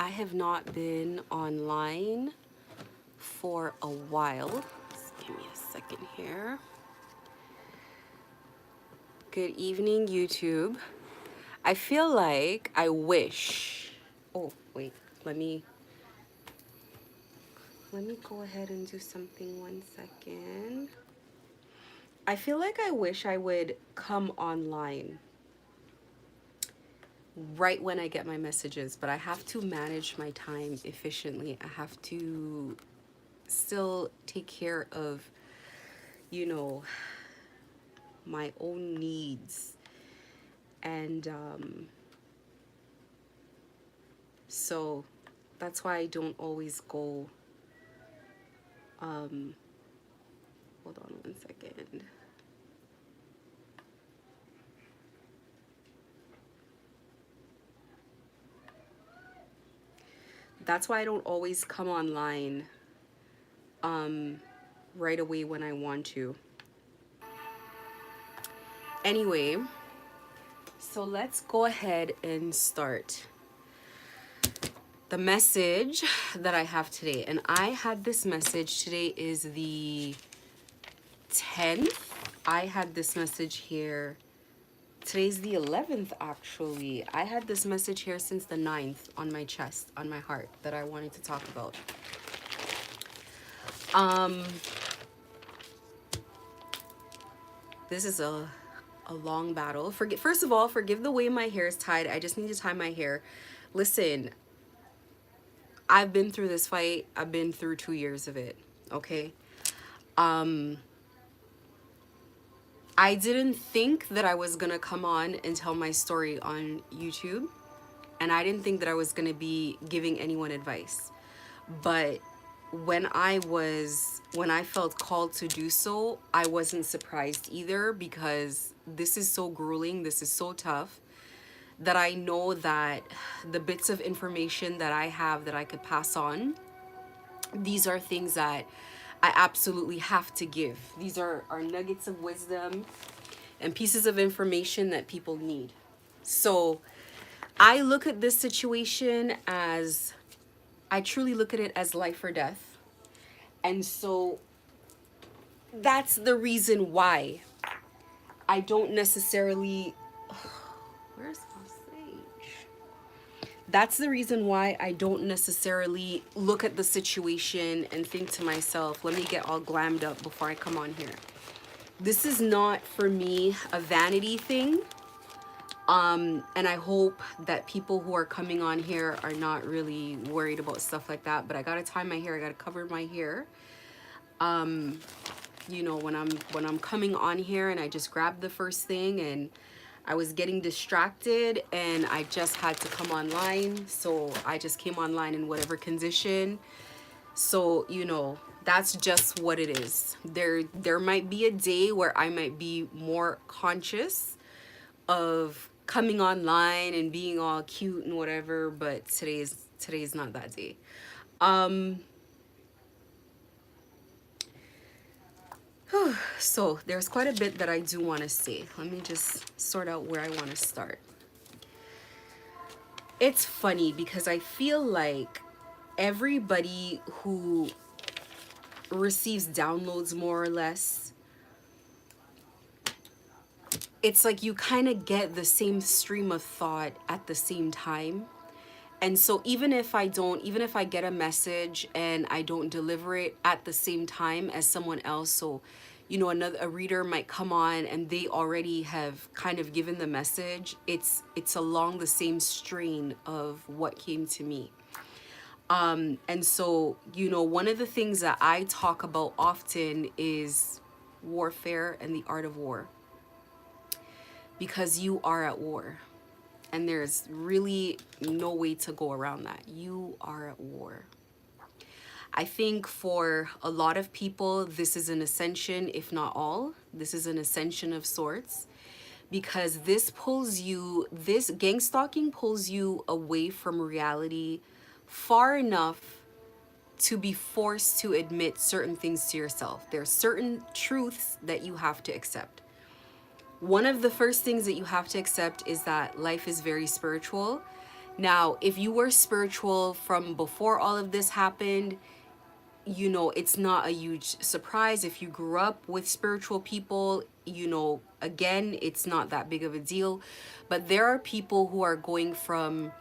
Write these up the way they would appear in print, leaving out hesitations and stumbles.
I have not been online for a while. Just give me a second here. Good evening, YouTube. I feel like I wish. Oh, wait. Let me go ahead and do something 1 second. I feel like I wish I would come online right when I get my messages, but I have to manage my time efficiently. I have to still take care of, you know, my own needs. And so that's why I don't always go. Hold on 1 second. That's why I don't always come online right away when I want to. Anyway, so let's go ahead and start. The message that I have today, and I had this message today is the 10th. I had this message here. Today's the 11th, actually. I had this message here since the 9th on my chest, on my heart, that I wanted to talk about. This is a long battle. First of all, forgive the way my hair is tied. I just need to tie my hair. Listen, I've been through this fight. I've been through 2 years of it, okay? I didn't think that I was gonna come on and tell my story on YouTube, and I didn't think that I was gonna be giving anyone advice. But when I felt called to do so, I wasn't surprised either, because this is so grueling, this is so tough, that I know that the bits of information that I have that I could pass on, these are things that I absolutely have to give. These are nuggets of wisdom and pieces of information that people need. So I look at this situation as, I truly look at it as life or death. And so that's the reason why I don't necessarily, where's my sage? That's the reason why I don't necessarily look at the situation and think to myself, let me get all glammed up before I come on here. This is not, for me, a vanity thing. And I hope that people who are coming on here are not really worried about stuff like that. But I gotta tie my hair, I gotta cover my hair. You know, when I'm coming on here, and I just grabbed the first thing and I was getting distracted and I just had to come online. So I just came online in whatever condition. So, you know, that's just what it is. There might be a day where I might be more conscious of coming online and being all cute and whatever, but today's not that day. So there's quite a bit that I do want to say. Let me just sort out where I want to start. It's funny because I feel like everybody who receives downloads, more or less, it's like you kind of get the same stream of thought at the same time. And so even if I get a message and I don't deliver it at the same time as someone else, so, you know, a reader might come on and they already have kind of given the message, it's along the same strain of what came to me. And so, you know, one of the things that I talk about often is warfare and the art of war, because you are at war. And there's really no way to go around that. You are at war. I think for a lot of people, this is an ascension, if not all. This is an ascension of sorts, because this gang stalking pulls you away from reality far enough to be forced to admit certain things to yourself. There are certain truths that you have to accept. One of the first things that you have to accept is that life is very spiritual, Now, if you were spiritual from before all of this happened, you know, it's not a huge surprise. If you grew up with spiritual people, you know, again, it's not that big of a deal. But there are people who are going from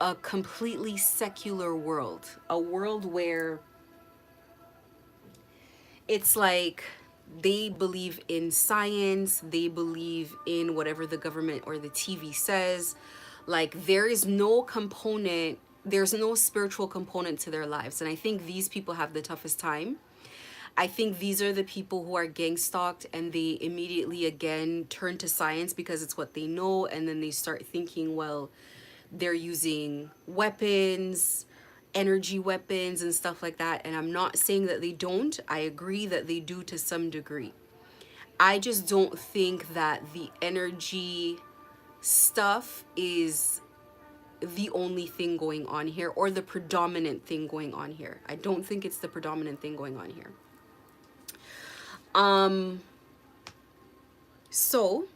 a completely secular world, a world where it's like they believe in science, they believe in whatever the government or the TV says. Like, there is no component, there's no spiritual component to their lives. And I think these people have the toughest time. I think these are the people who are gang stalked and they immediately again turn to science because it's what they know. And then they start thinking, well, they're using weapons, energy weapons, and stuff like that. And I'm not saying that they don't. I agree that they do to some degree. I just don't think that the energy stuff is the only thing going on here or the predominant thing going on here. I don't think it's the predominant thing going on here. So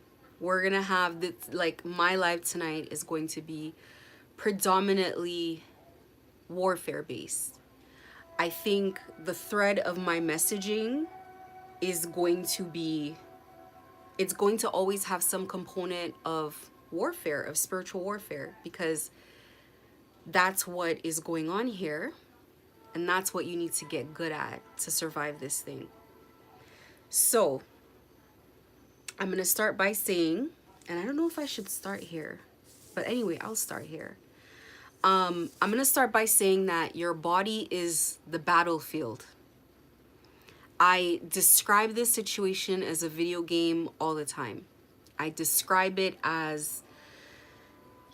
we're gonna have this, like, my live tonight is going to be predominantly warfare based. I think the thread of my messaging is going to be, it's going to always have some component of warfare, of spiritual warfare, because that's what is going on here. And that's what you need to get good at to survive this thing. So I'm going to start by saying, and I don't know if I should start here, but anyway, I'll start here. I'm going to start by saying that your body is the battlefield. I describe this situation as a video game all the time. I describe it as,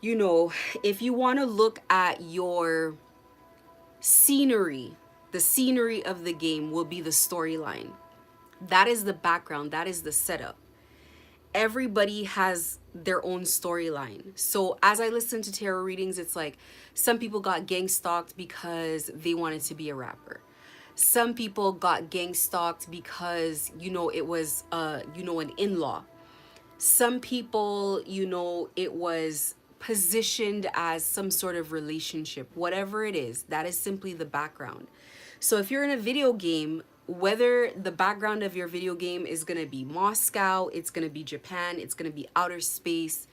you know, if you want to look at your scenery, the scenery of the game will be the storyline. That is the background, that is the setup. Everybody has their own storyline. So as I listen to tarot readings, it's like some people got gang stalked because they wanted to be a rapper. Some people got gang stalked because, you know, it was you know, an in-law. Some people, you know, it was positioned as some sort of relationship. Whatever it is, that is simply the background. So if you're in a video game, whether the background of your video game is going to be Moscow, it's going to be Japan, it's going to be outer space,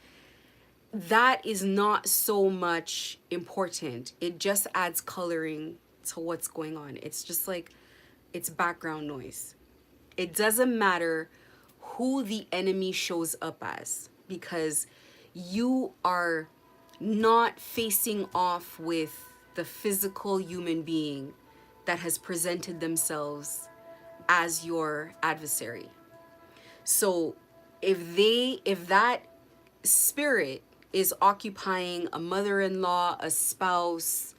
that is not so much important. It just adds coloring to what's going on. It's just like, it's background noise. It doesn't matter who the enemy shows up as, because you are not facing off with the physical human being that has presented themselves as your adversary. So if that spirit is occupying a mother-in-law, a spouse,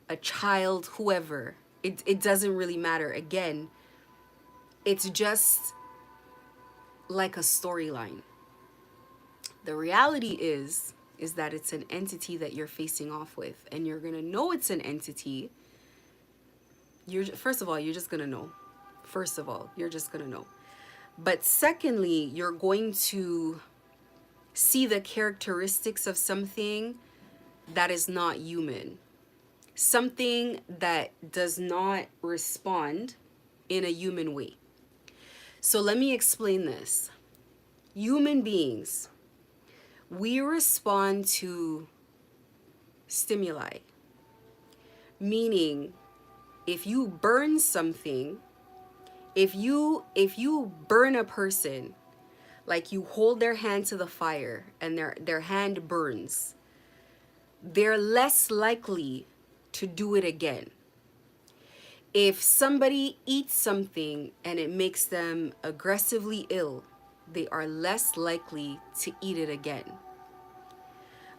a child, whoever, it doesn't really matter. Again, it's just like a storyline. The reality is that it's an entity that you're facing off with, and you're gonna know it's an entity. First of all, you're just gonna know. First of all, you're just gonna know. But secondly, you're going to see the characteristics of something that is not human. Something that does not respond in a human way. So let me explain this. Human beings, we respond to stimuli. Meaning, if you burn something, if you burn a person, like you hold their hand to the fire and their hand burns, they're less likely to do it again. If somebody eats something and it makes them aggressively ill, they are less likely to eat it again.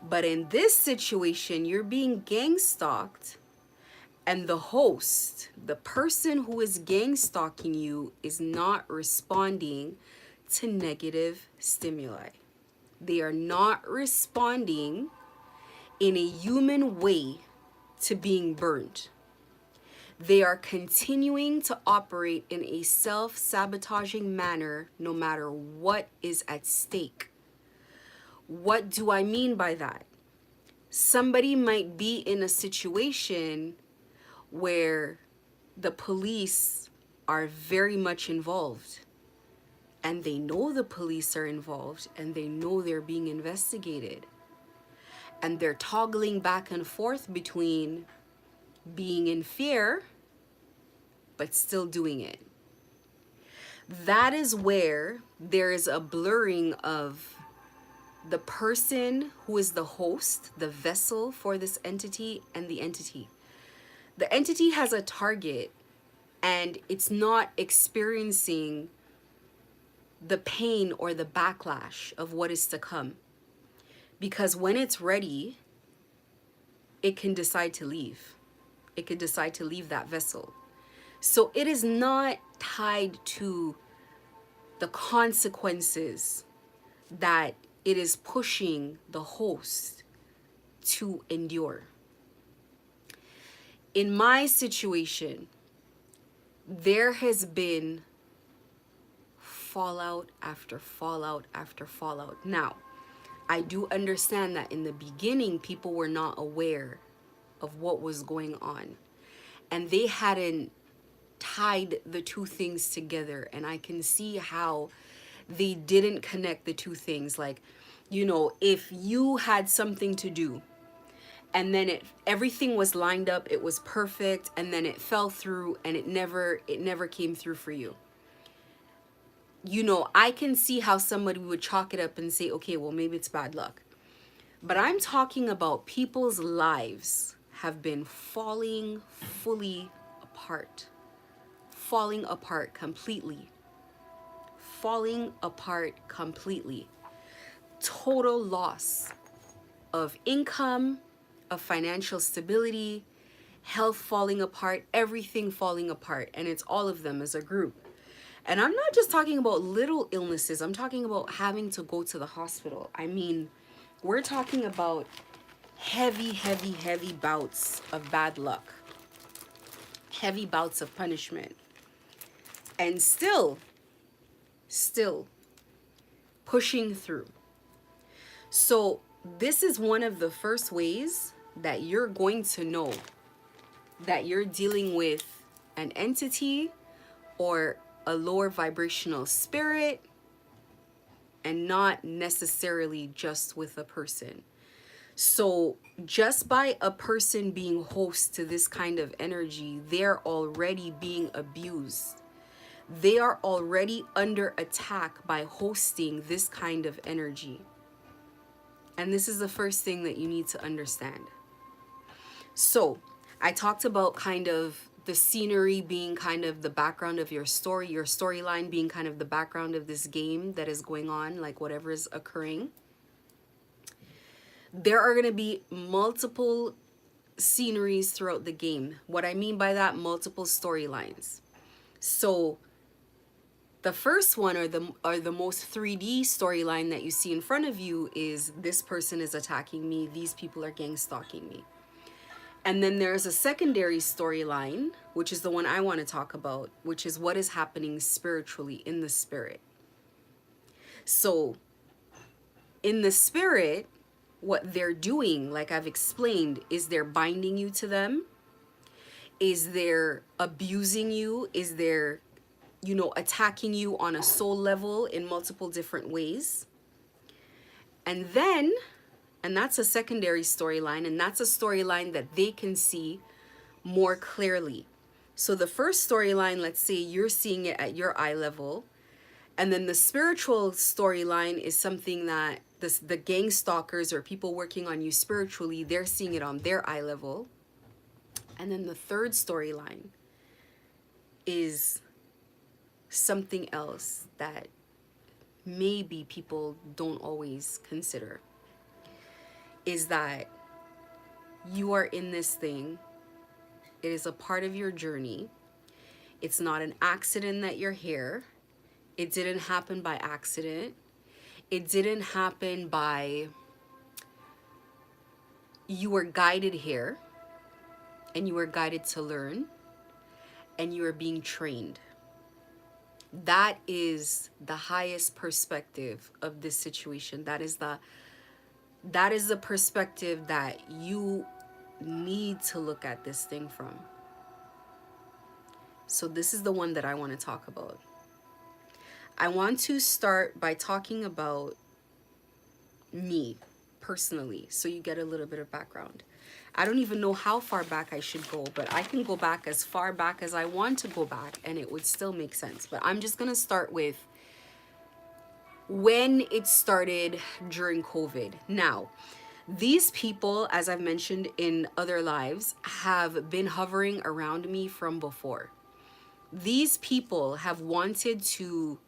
But in this situation, you're being gang stalked, and the host, the person who is gang stalking you, is not responding to negative stimuli. They are not responding in a human way to being burned. They are continuing to operate in a self-sabotaging manner no matter what is at stake. What do I mean by that? somebody might be in a situation where the police are very much involved, and they know the police are involved, and they know they're being investigated, and they're toggling back and forth between being in fear but still doing it. That is where there is a blurring of the person who is the host, the vessel for this entity, and the entity. The entity has a target, and it's not experiencing the pain or the backlash of what is to come. Because when it's ready, it can decide to leave. It could decide to leave that vessel. So it is not tied to the consequences that it is pushing the host to endure. In my situation, there has been fallout after fallout after fallout. Now, I do understand that in the beginning, people were not aware of what was going on, and they hadn't tied the two things together. And I can see how they didn't connect the two things. Like, you know, if you had something to do and then everything was lined up, it was perfect, and then it fell through and it never came through for you. You know, I can see how somebody would chalk it up and say, okay, well, maybe it's bad luck. But I'm talking about people's lives have been falling fully apart. Falling apart completely. Falling apart completely. Total loss of income, of financial stability, health falling apart, everything falling apart. And it's all of them as a group. And I'm not just talking about little illnesses. I'm talking about having to go to the hospital. I mean, we're talking about heavy, heavy, heavy bouts of bad luck. Heavy bouts of punishment. And still pushing through. So this is one of the first ways that you're going to know that you're dealing with an entity or a lower vibrational spirit, and not necessarily just with a person. So just by a person being host to this kind of energy, they're already being abused. They are already under attack by hosting this kind of energy. And this is the first thing that you need to understand. So I talked about kind of the scenery being kind of the background of your story, your storyline being kind of the background of this game that is going on, like whatever is occurring. There are going to be multiple sceneries throughout the game. What I mean by that, multiple storylines. So the first one, or the most 3D storyline that you see in front of you, is this person is attacking me, these people are gang stalking me. And then there's a secondary storyline, which is the one I want to talk about, which is what is happening spiritually in the spirit. So in the spirit, what they're doing, like I've explained, is they're binding you to them. Is they're abusing you? Is they're, you know, attacking you on a soul level in multiple different ways? And then, and that's a secondary storyline, and that's a storyline that they can see more clearly. So the first storyline, let's say you're seeing it at your eye level, and then the spiritual storyline is something that the gang stalkers or people working on you spiritually, they're seeing it on their eye level. And then the third storyline is something else that maybe people don't always consider, is that you are in this thing. It is a part of your journey. It's not an accident that you're here. It didn't happen by accident. It didn't happen by, you were guided here, and you were guided to learn, and you are being trained. That is the highest perspective of this situation. That is the that is the perspective that you need to look at this thing from. So this is the one that I want to talk about. I want to start by talking about me personally, so you get a little bit of background. I don't even know how far back I should go, but I can go back as far back as I want to go back and it would still make sense. But I'm just going to start with when it started during COVID. Now, these people, as I've mentioned in other lives, have been hovering around me from before. These people have wanted to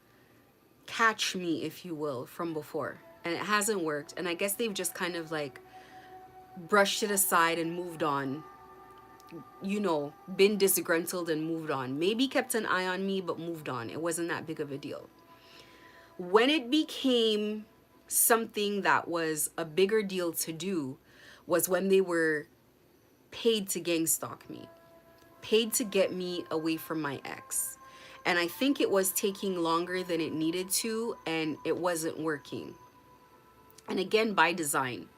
catch me, if you will, from before, and it hasn't worked. And I guess they've just kind of like brushed it aside and moved on, you know, been disgruntled and moved on. Maybe kept an eye on me, but moved on. It wasn't that big of a deal. When it became something that was a bigger deal to do was when they were paid to gang stalk me, paid to get me away from my ex. And I think it was taking longer than it needed to, and it wasn't working. And again, by design.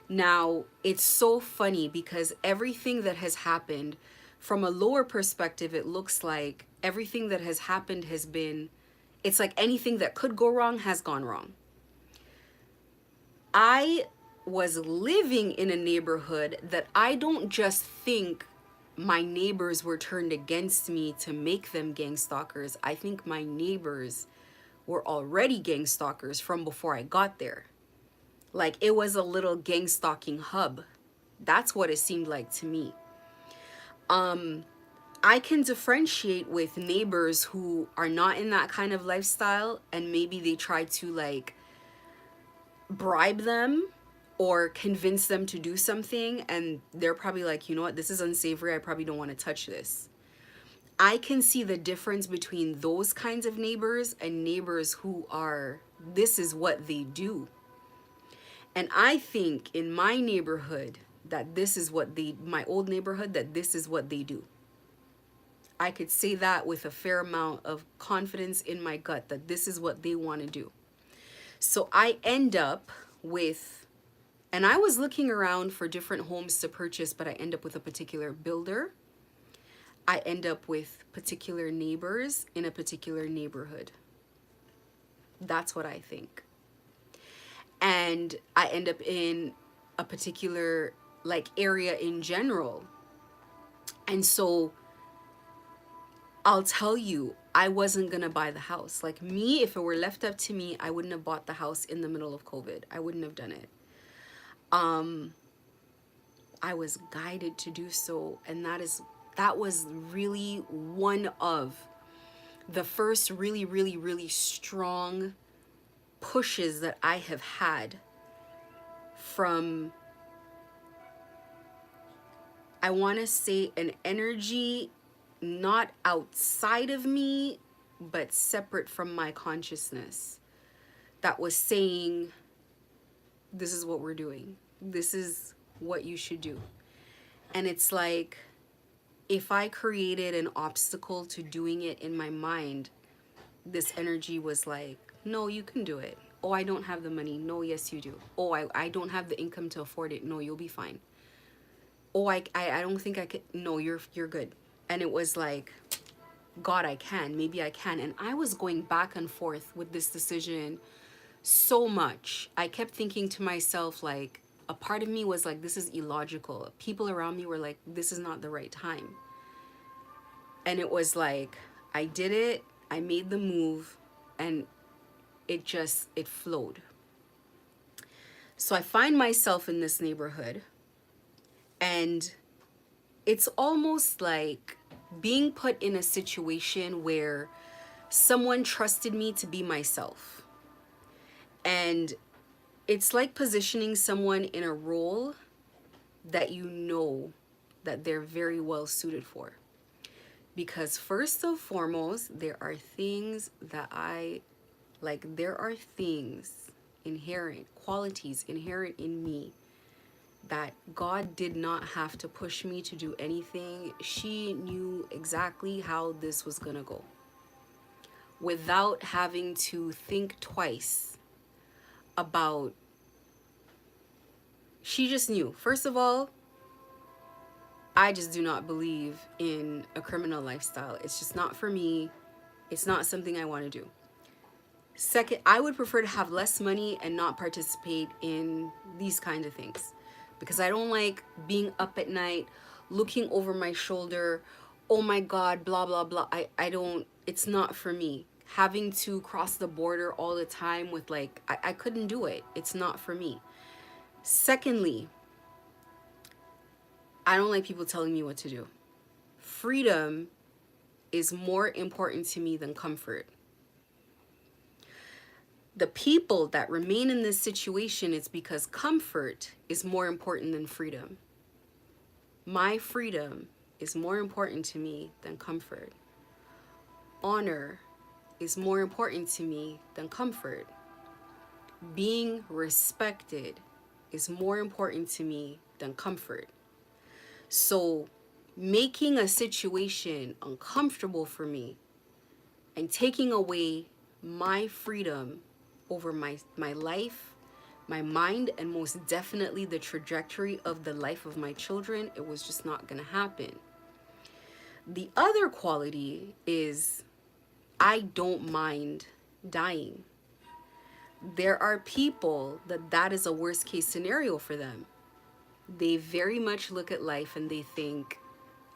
Now, it's so funny because everything that has happened, from a lower perspective, it looks like everything that has happened has been, it's like anything that could go wrong has gone wrong. I was living in a neighborhood that I don't just think my neighbors were turned against me to make them gang stalkers. I think my neighbors were already gang stalkers from before I got there. Like, it was a little gang stalking hub. That's what it seemed like to me. I can differentiate with neighbors who are not in that kind of lifestyle, and maybe they try to like bribe them or convince them to do something, and they're probably like, you know what, this is unsavory, I probably don't want to touch this. I can see the difference between those kinds of neighbors and neighbors who are, this is what they do. And I think in my neighborhood that this is what they, my old neighborhood, that this is what they do. I could say that with a fair amount of confidence in my gut that this is what they want to do. So I end up with, and I was looking around for different homes to purchase, but I end up with a particular builder. I end up with particular neighbors in a particular neighborhood. That's what I think. And I end up in a particular like area in general. And so I'll tell you, I wasn't gonna buy the house. Like me, if it were left up to me, I wouldn't have bought the house in the middle of COVID. I wouldn't have done it. I was guided to do so, and that was really one of the first really strong pushes that I have had from, I want to say, an energy not outside of me, but separate from my consciousness, that was saying, this is what we're doing. This is what you should do. And it's like, if I created an obstacle to doing it in my mind, this energy was like, no, you can do it. Oh, I don't have the money. No, yes, you do. Oh, I don't have the income to afford it. No, you'll be fine. Oh, I don't think I could. No, you're good. And it was like, God, I can. Maybe I can. And I was going back and forth with this decision so much. I kept thinking to myself, like, a part of me was like, this is illogical. People around me were like, this is not the right time. And it was like, I did it, I made the move, and it flowed. So I find myself in this neighborhood, and it's almost like being put in a situation where someone trusted me to be myself. And it's like positioning someone in a role that you know that they're very well suited for. Because first and foremost, there are things that there are things inherent, qualities inherent in me that God did not have to push me to do anything. She knew exactly how this was gonna go without having to think twice about She just knew. First of all, I just do not believe in a criminal lifestyle. It's just not for me. It's not something I want to do. Second, I would prefer to have less money and not participate in these kinds of things, because I don't like being up at night, looking over my shoulder. Oh my God, blah, blah, blah. I don't, it's not for me. Having to cross the border all the time with like, I couldn't do it. It's not for me. Secondly, I don't like people telling me what to do. Freedom is more important to me than comfort. The people that remain in this situation, it's because comfort is more important than freedom. My freedom is more important to me than comfort. Honor is more important to me than comfort. Being respected is more important to me than comfort. So making a situation uncomfortable for me and taking away my freedom over my life, my mind, and most definitely the trajectory of the life of my children, it was just not gonna happen. The other quality is I don't mind dying. There are people that is a worst case scenario for them. They very much look at life and they think,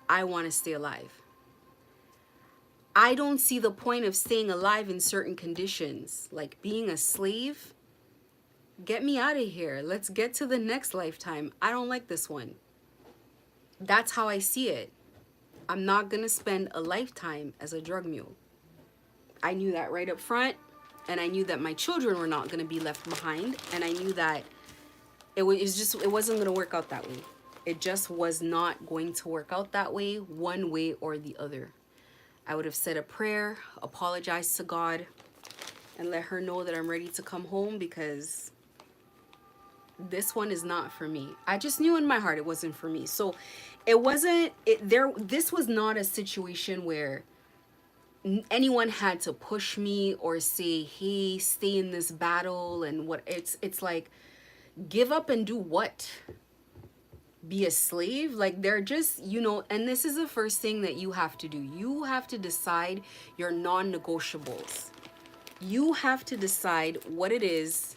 I want to stay alive. I don't see the point of staying alive in certain conditions, like being a slave. Get me out of here. Let's get to the next lifetime. I don't like this one. That's how I see it. I'm not going to spend a lifetime as a drug mule. I knew that right up front, and I knew that my children were not going to be left behind, and I knew that it wasn't going to work out that way. It just was not going to work out that way, one way or the other. I would have said a prayer, apologized to God, and let her know that I'm ready to come home, because this one is not for me. I just knew in my heart it wasn't for me. So this was not a situation where anyone had to push me or say, hey, stay in this battle. And what it's like, give up and do what? Be a slave? Like, they're just, and this is the first thing that you have to do. You have to decide your non-negotiables. You have to decide what it is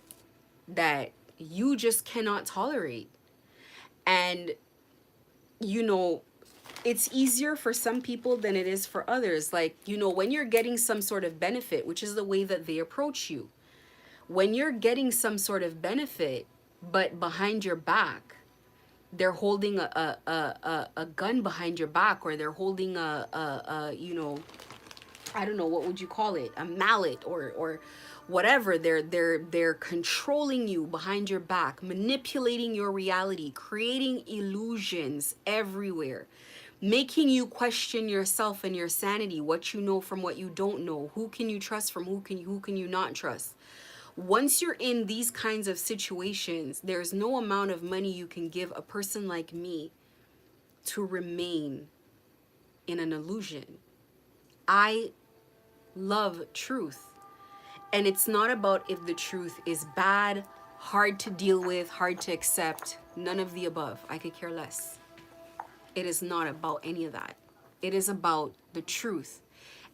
that you just cannot tolerate. And it's easier for some people than it is for others. Like, when you're getting some sort of benefit, which is the way that they approach you, when you're getting some sort of benefit, but behind your back, they're holding a gun behind your back, or they're holding I don't know, what would you call it? A mallet or whatever. They're controlling you behind your back, manipulating your reality, creating illusions everywhere, making you question yourself and your sanity, what you know from what you don't know, who can you trust from who can you not trust. Once you're in these kinds of situations, there's no amount of money you can give a person like me to remain in an illusion. I love truth. And it's not about if the truth is bad, hard to deal with, hard to accept, none of the above. I could care less. It is not about any of that. It is about the truth.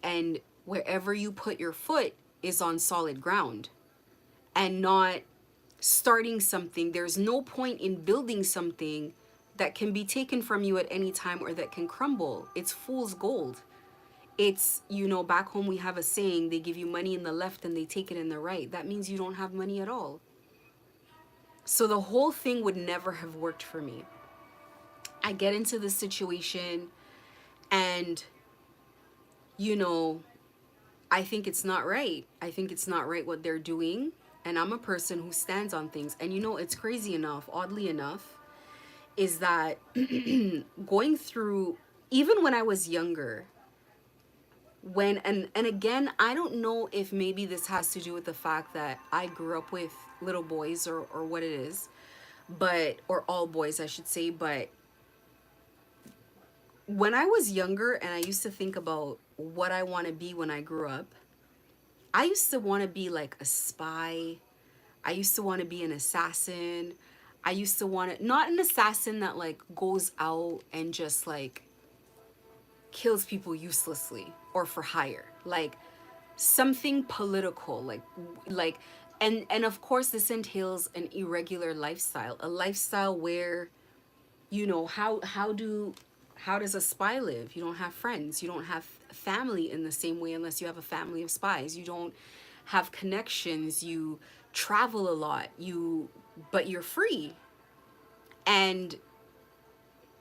And wherever you put your foot is on solid ground, and not starting something. There's no point in building something that can be taken from you at any time or that can crumble. It's fool's gold. It's, back home we have a saying, they give you money in the left and they take it in the right. That means you don't have money at all. So the whole thing would never have worked for me. I get into this situation and, I think it's not right. I think it's not right what they're doing. And I'm a person who stands on things. And it's crazy enough, oddly enough, is that going through, even when I was younger, and again, I don't know if maybe this has to do with the fact that I grew up with little boys or what it is, or all boys, I should say. But when I was younger and I used to think about what I want to be when I grew up, I used to want to be like a spy. I used to want to be an assassin. I used to want to, not an assassin that like goes out and just like kills people uselessly or for hire. Like something political, like and of course this entails an irregular lifestyle, a lifestyle where, you know, how does a spy live? You don't have friends, you don't have family in the same way unless you have a family of spies. You don't have connections, you travel a lot, but you're free, and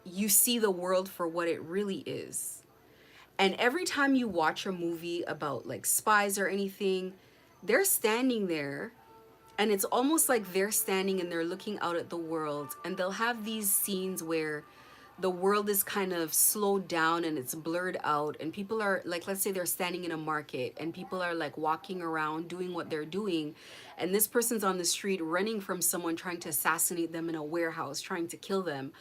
you see the world for what it really is. And every time you watch a movie about like spies or anything, they're standing there, and it's almost like they're standing and they're looking out at the world, and they'll have these scenes where the world is kind of slowed down and it's blurred out, and people are like, let's say they're standing in a market and people are like walking around doing what they're doing, and this person's on the street running from someone trying to assassinate them in a warehouse, trying to kill them.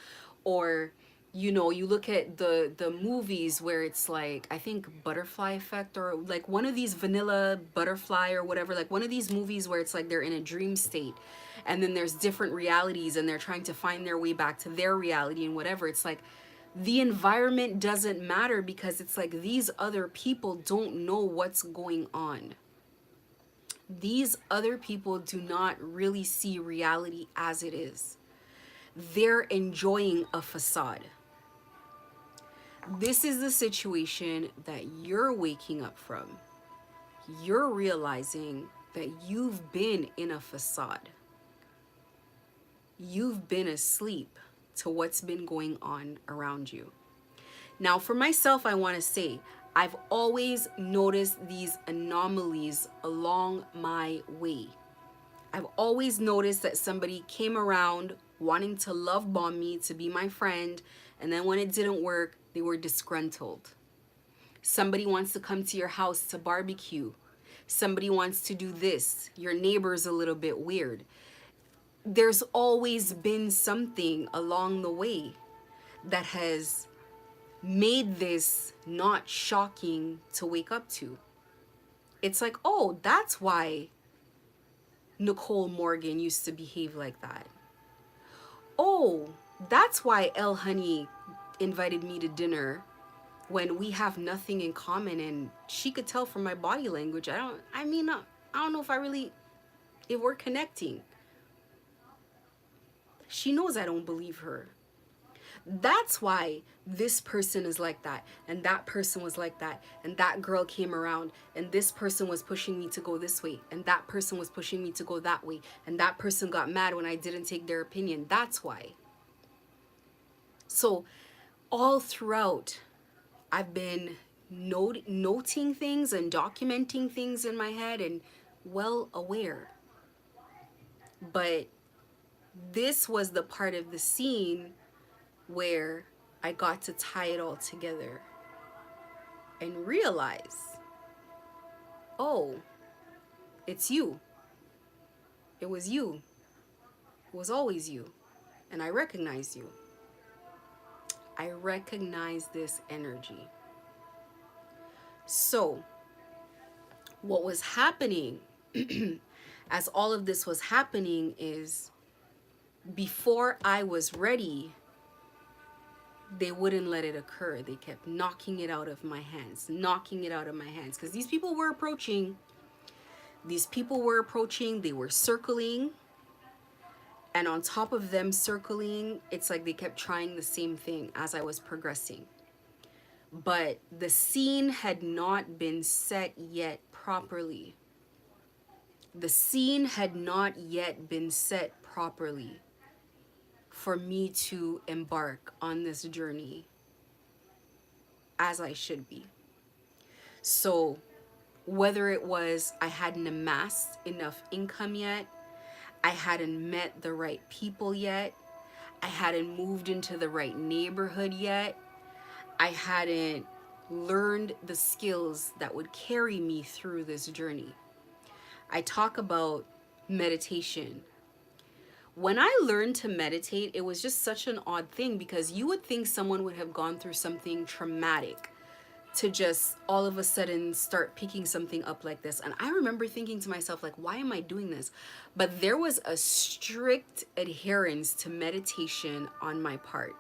Or, you know, you look at the movies where it's like, I think Butterfly Effect, or like one of these Vanilla Butterfly or whatever, like one of these movies where it's like they're in a dream state, and then there's different realities and they're trying to find their way back to their reality and whatever. It's like the environment doesn't matter, because it's like these other people don't know what's going on. These other people do not really see reality as it is. They're enjoying a facade. This is the situation that you're waking up from. You're realizing that you've been in a facade. You've been asleep to what's been going on around you. Now, for myself, I want to say, I've always noticed these anomalies along my way. I've always noticed that somebody came around wanting to love bomb me, to be my friend, and then when it didn't work, they were disgruntled. Somebody wants to come to your house to barbecue. Somebody wants to do this. Your neighbor's a little bit weird. There's always been something along the way that has made this not shocking to wake up to. It's like, oh, that's why Nicole Morgan used to behave like that. Oh, that's why El Honey invited me to dinner when we have nothing in common, and she could tell from my body language. I don't know if we're connecting. She knows I don't believe her. That's why this person is like that, and that person was like that, and that girl came around, and this person was pushing me to go this way, and that person was pushing me to go that way, and that person got mad when I didn't take their opinion. That's why. So all throughout, I've been noting things and documenting things in my head, and well aware. But this was the part of the scene where I got to tie it all together and realize, oh, it's you. It was you. It was always you. And I recognize you. I recognize this energy. So, what was happening as all of this was happening is, before I was ready, they wouldn't let it occur. They kept knocking it out of my hands, because these people were approaching. They were circling. And on top of them circling, it's like they kept trying the same thing as I was progressing. But the scene had not been set yet properly. The scene had not yet been set properly for me to embark on this journey as I should be. So whether it was I hadn't amassed enough income yet, I hadn't met the right people yet, I hadn't moved into the right neighborhood yet, I hadn't learned the skills that would carry me through this journey. I talk about meditation. When I learned to meditate, it was just such an odd thing, because you would think someone would have gone through something traumatic to just all of a sudden start picking something up like this. And I remember thinking to myself, like, why am I doing this? But there was a strict adherence to meditation on my part.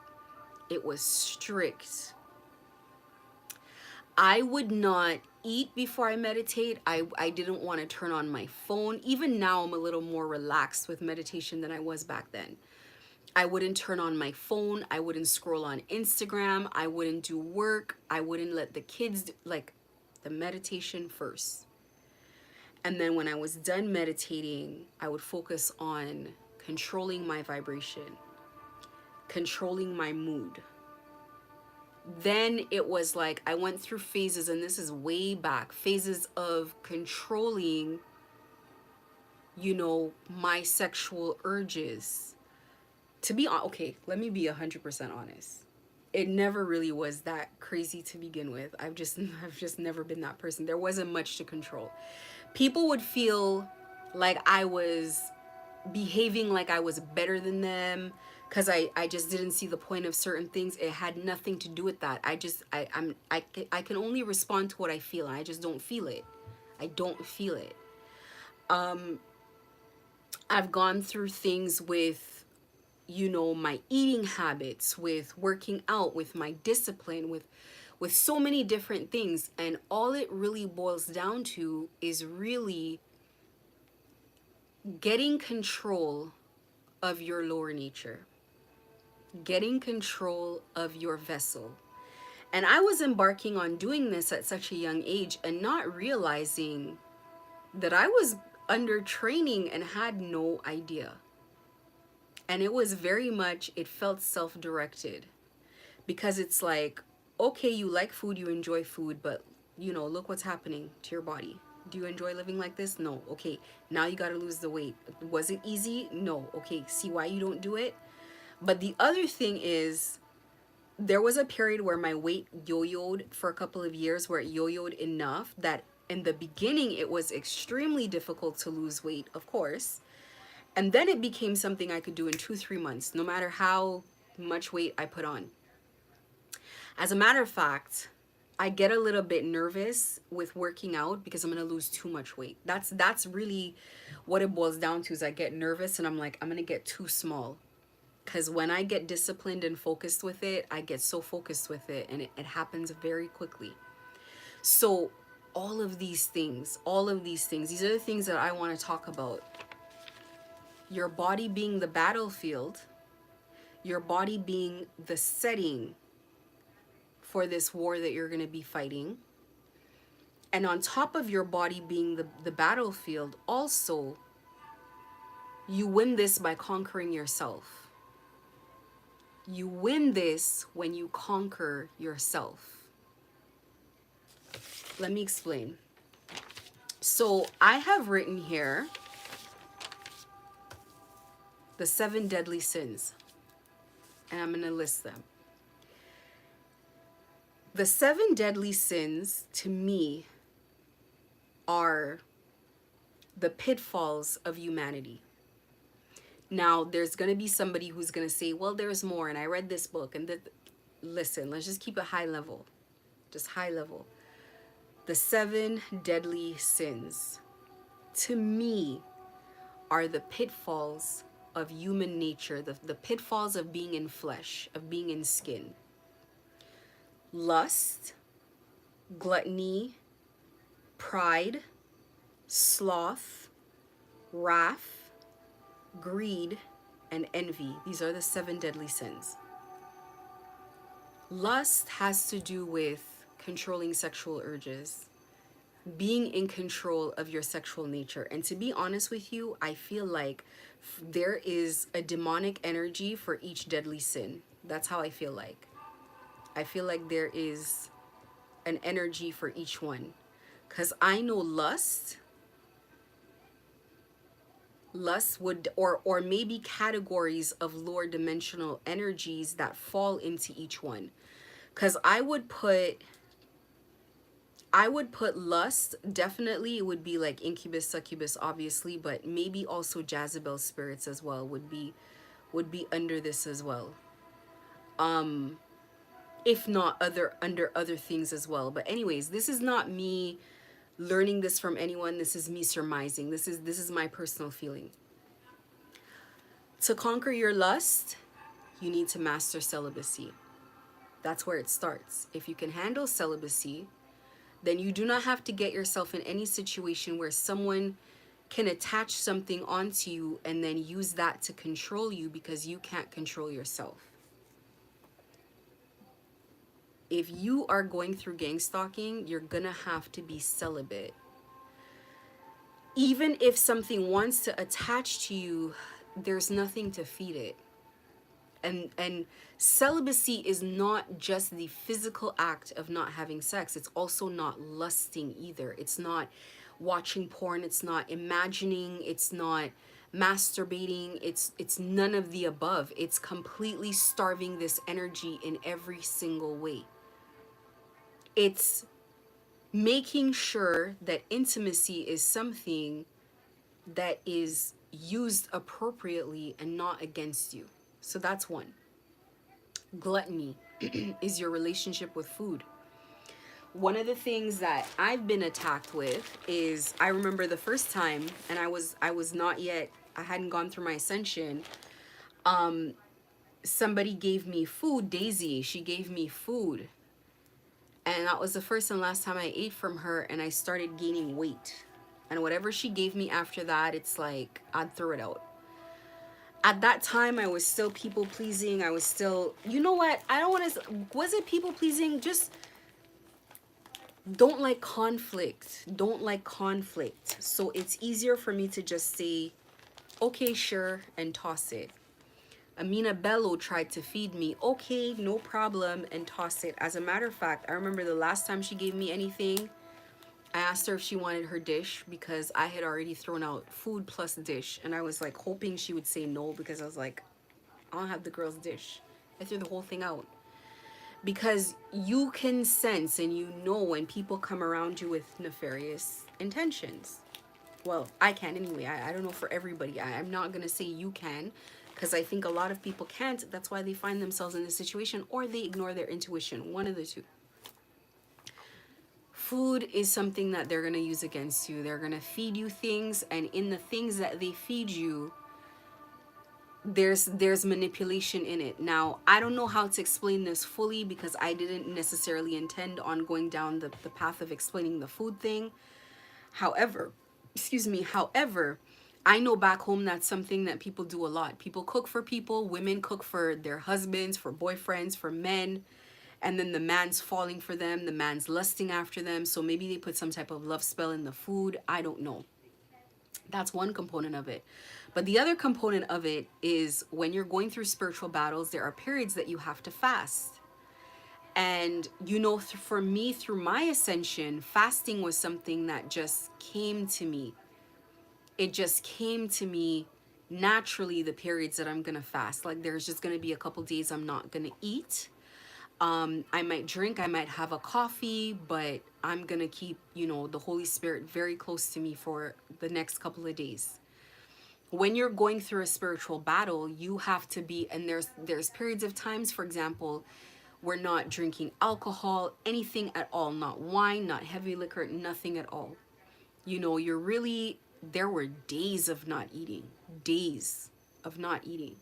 It was strict. I would not eat before I meditate. I didn't want to turn on my phone. Even now, I'm a little more relaxed with meditation than I was back then. I wouldn't turn on my phone. I wouldn't scroll on Instagram. I wouldn't do work. I wouldn't let the kids do, like, the meditation first. And then when I was done meditating, I would focus on controlling my vibration, controlling my mood. Then it was like I went through phases, and this is way back, phases of controlling, you know, my sexual urges. To be okay, let me be 100% honest. It never really was that crazy to begin with. I've just never been that person. There wasn't much to control. People would feel like I was behaving like I was better than them because I just didn't see the point of certain things. It had nothing to do with that. I can only respond to what I feel, and I just don't feel it. I don't feel it. I've gone through things with, you know, my eating habits, with working out, with my discipline, with so many different things. And all it really boils down to is really getting control of your lower nature, getting control of your vessel. And I was embarking on doing this at such a young age and not realizing that I was under training and had no idea. And it was very much, it felt self-directed, because it's like, okay, you like food, you enjoy food, but you know, look what's happening to your body. Do you enjoy living like this? No. Okay, now you got to lose the weight. Was it easy? No. Okay, see why you don't do it? But the other thing is, there was a period where my weight yo-yoed for a couple of years, where it yo-yoed enough that in the beginning it was extremely difficult to lose weight, of course. And then it became something I could do in 2-3 months, no matter how much weight I put on. As a matter of fact, I get a little bit nervous with working out because I'm going to lose too much weight. That's really what it boils down to, is I get nervous and I'm like, I'm going to get too small. Because when I get disciplined and focused with it, I get so focused with it, and it happens very quickly. So all of these things, these are the things that I want to talk about. Your body being the battlefield, your body being the setting for this war that you're going to be fighting. And on top of your body being the battlefield, also, you win this by conquering yourself. You win this when you conquer yourself. Let me explain. So I have written here the 7 deadly sins, and I'm going to list them. The 7 deadly sins, to me, are the pitfalls of humanity. Now, there's going to be somebody who's going to say, well, there's more, and I read this book, and listen, let's just keep it high level. Just high level. The 7 deadly sins, to me, are the pitfalls of human nature, the pitfalls of being in flesh, of being in skin. Lust, gluttony, pride, sloth, wrath, greed, and envy. These are the 7 deadly sins. Lust has to do with controlling sexual urges, being in control of your sexual nature. And to be honest with you, I feel like there is a demonic energy for each deadly sin. That's how I feel like. I feel like there is an energy for each one. Because I know lust would, or maybe categories of lower dimensional energies that fall into each one. Because I would put lust, definitely it would be like incubus, succubus, obviously, but maybe also Jezebel spirits as well would be under this as well. if not under other things as well. But anyways, this is not me learning this from anyone. This is me surmising. This is my personal feeling. To conquer your lust, you need to master celibacy. That's where it starts. If you can handle celibacy, then you do not have to get yourself in any situation where someone can attach something onto you and then use that to control you because you can't control yourself. If you are going through gang stalking, you're gonna have to be celibate. Even if something wants to attach to you, there's nothing to feed it. And celibacy is not just the physical act of not having sex. It's also not lusting either. It's not watching porn. It's not imagining. It's not masturbating. It's none of the above. It's completely starving this energy in every single way. It's making sure that intimacy is something that is used appropriately and not against you. So that's one. Gluttony is your relationship with food. One of the things that I've been attacked with is, I remember the first time, and I was not yet, I hadn't gone through my ascension. Somebody gave me food, Daisy, she gave me food. And that was the first and last time I ate from her, and I started gaining weight. And whatever she gave me after that, it's like I'd throw it out. At that time, I was still people pleasing. I was still, you know what? I don't want to, was it people pleasing? Just don't like conflict. Don't like conflict. So it's easier for me to just say, okay, sure, and toss it. Amina Bello tried to feed me. Okay, no problem, and toss it. As a matter of fact, I remember the last time she gave me anything, I asked her if she wanted her dish because I had already thrown out food plus dish. And I was like hoping she would say no because I was like, I don't have the girl's dish. I threw the whole thing out. Because you can sense and you know when people come around you with nefarious intentions. Well, I can anyway. I don't know for everybody. I'm not going to say you can because I think a lot of people can't. That's why they find themselves in this situation or they ignore their intuition. One of the two. Food is something that they're going to use against you. They're going to feed you things, and in the things that they feed you, there's manipulation in it. Now, I don't know how to explain this fully because I didn't necessarily intend on going down the path of explaining the food thing. However, I know back home that's something that people do a lot. People cook for people, women cook for their husbands, for boyfriends, for men. And then the man's falling for them, the man's lusting after them. So maybe they put some type of love spell in the food. I don't know. That's one component of it. But the other component of it is when you're going through spiritual battles, there are periods that you have to fast. And, you know, for me, through my ascension, fasting was something that just came to me. It just came to me naturally, the periods that I'm going to fast. Like there's just going to be a couple days I'm not going to eat. I might drink, I might have a coffee, but I'm gonna keep, you know, the Holy Spirit very close to me for the next couple of days. When you're going through a spiritual battle, you have to be, and there's periods of times, for example, we're not drinking alcohol, anything at all, not wine, not heavy liquor, nothing at all. You know, there were days of not eating, days of not eating.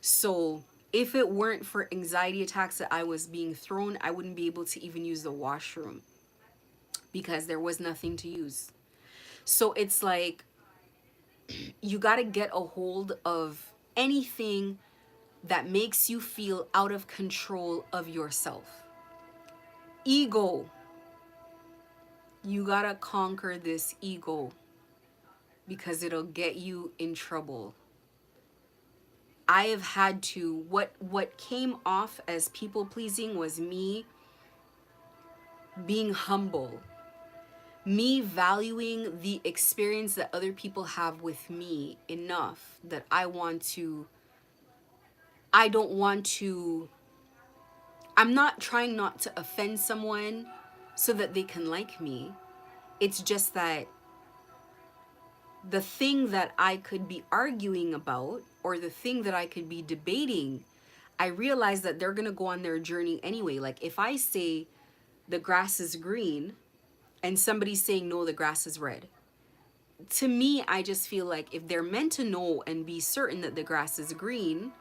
So if it weren't for anxiety attacks that I was being thrown, I wouldn't be able to even use the washroom because there was nothing to use. So it's like you got to get a hold of anything that makes you feel out of control of yourself. Ego. You got to conquer this ego because it'll get you in trouble. I have had to, what came off as people pleasing was me being humble, me valuing the experience that other people have with me enough that I'm not trying not to offend someone so that they can like me. It's just that the thing that I could be arguing about or the thing that I could be debating, I realize that they're gonna go on their journey anyway. Like if I say the grass is green and somebody's saying no, the grass is red, to me, I just feel like if they're meant to know and be certain that the grass is green,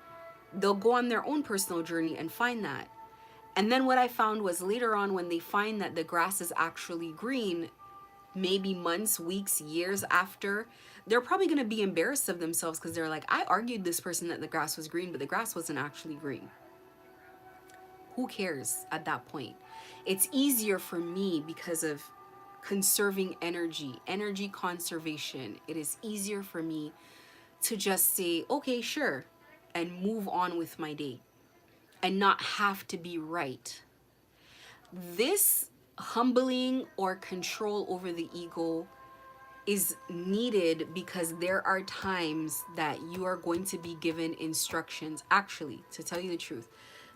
they'll go on their own personal journey and find that. And then what I found was later on, when they find that the grass is actually green, maybe months, weeks, years after, they're probably going to be embarrassed of themselves because they're like, I argued this person that the grass was green, but the grass wasn't actually green. Who cares at that point? It's easier for me because of conserving energy conservation. It is easier for me to just say, okay, sure, and move on with my day and not have to be right. This humbling or control over the ego is needed because there are times that you are going to be given instructions. Actually, to tell you the truth,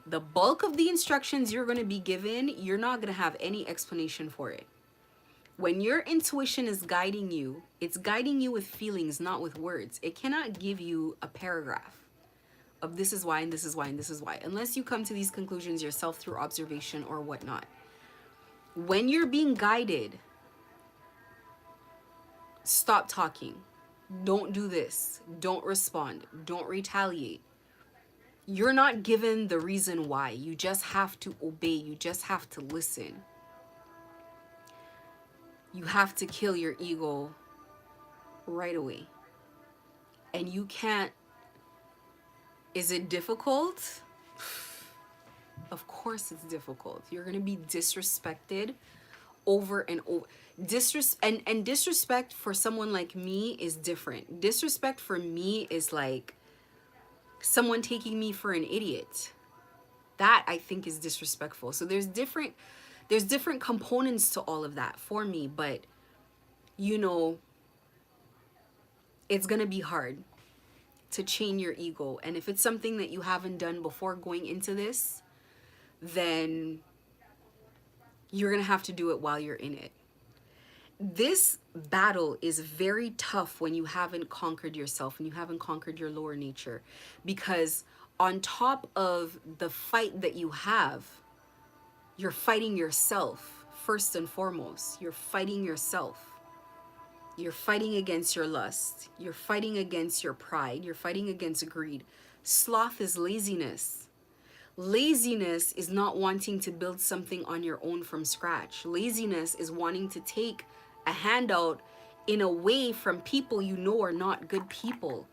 the bulk of the instructions you're going to be given, you're not going to have any explanation for it. When your intuition is guiding you, it's guiding you with feelings, not with words. It cannot give you a paragraph of this is why and this is why and this is why, unless you come to these conclusions yourself through observation or whatnot. When you're being guided, stop talking. Don't do this. Don't respond. Don't retaliate. You're not given the reason why. You just have to obey. You just have to listen. You have to kill your ego right away. And you can't. Is it difficult? Of course it's difficult. You're going to be disrespected over and over. Disrespect for someone like me is different. Disrespect for me is like someone taking me for an idiot. That I think is disrespectful. So there's different components to all of that for me, but you know, it's going to be hard to chain your ego. And if it's something that you haven't done before going into this, then you're going to have to do it while you're in it. This battle is very tough when you haven't conquered yourself and you haven't conquered your lower nature, because on top of the fight that you have, you're fighting yourself first and foremost. You're fighting yourself. You're fighting against your lust. You're fighting against your pride. You're fighting against greed. Sloth is laziness. Laziness is not wanting to build something on your own from scratch. Laziness is wanting to take a handout in a way from people you know are not good people.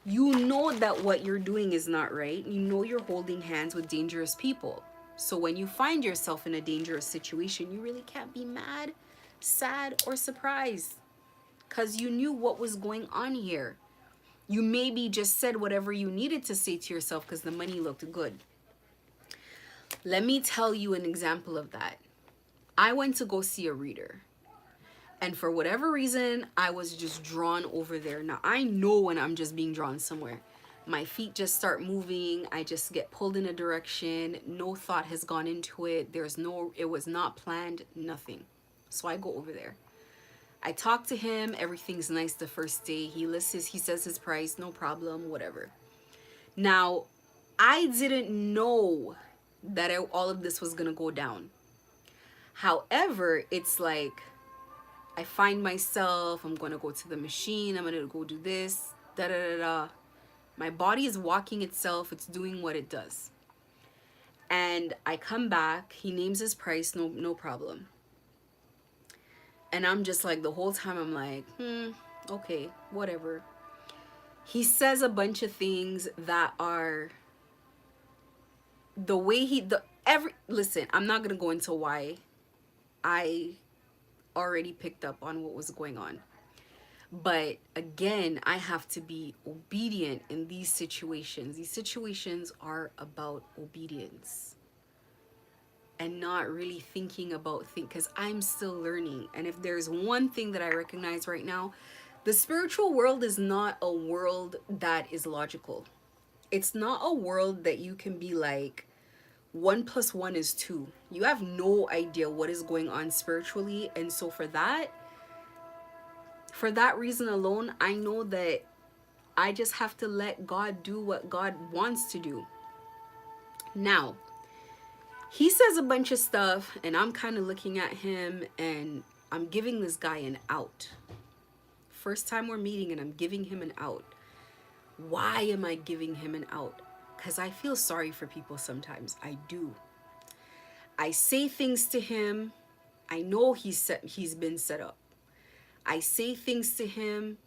You know that what you're doing is not right. You know you're holding hands with dangerous people. So when you find yourself in a dangerous situation, you really can't be mad, sad, or surprised, because you knew what was going on here. You maybe just said whatever you needed to say to yourself because the money looked good. Let me tell you an example of that. I went to go see a reader, and for whatever reason, I was just drawn over there. Now, I know when I'm just being drawn somewhere. My feet just start moving. I just get pulled in a direction. No thought has gone into it. It was not planned, nothing. So I go over there. I talk to him. Everything's nice the first day. He says his price, no problem, whatever. Now, I didn't know that all of this was going to go down. However, it's like I find myself, I'm going to go to the machine. I'm going to go do this, da da da da. My body is walking itself. It's doing what it does. And I come back. He names his price, no problem. And I'm just like, the whole time I'm like, okay, whatever. He says a bunch of things that are the way listen, I'm not going to go into why. I already picked up on what was going on. But again, I have to be obedient in these situations. These situations are about obedience and not really thinking about things, because I'm still learning. And if there's one thing that I recognize right now, the spiritual world is not a world that is logical. It's not a world that you can be like, 1 + 1 is 2. You have no idea what is going on spiritually. And so for that reason alone, I know that I just have to let God do what God wants to do. Now, he says a bunch of stuff, and I'm kind of looking at him, and I'm giving this guy an out. First time we're meeting, and I'm giving him an out. Why am I giving him an out? Because I feel sorry for people sometimes. I do. I say things to him. I know he's been set up. I say things to him,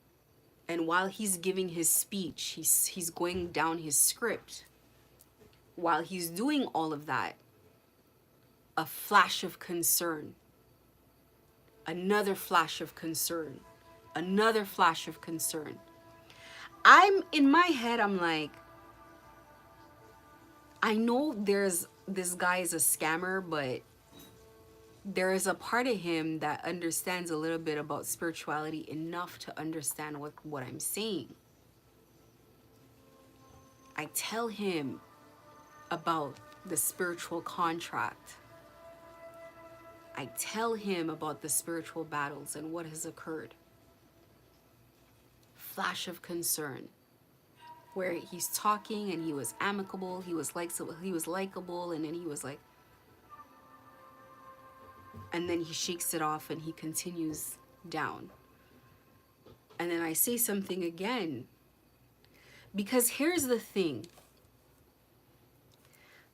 and while he's giving his speech, he's going down his script. While he's doing all of that, a flash of concern, another flash of concern, another flash of concern. I'm in my head, I'm like, I know this guy is a scammer, but there is a part of him that understands a little bit about spirituality enough to understand what I'm saying. I tell him about the spiritual contract. I tell him about the spiritual battles and what has occurred. Flash of concern, where he's talking and he was amicable, he was likable, and then he was like, and then he shakes it off and he continues down. And then I say something again, because here's the thing.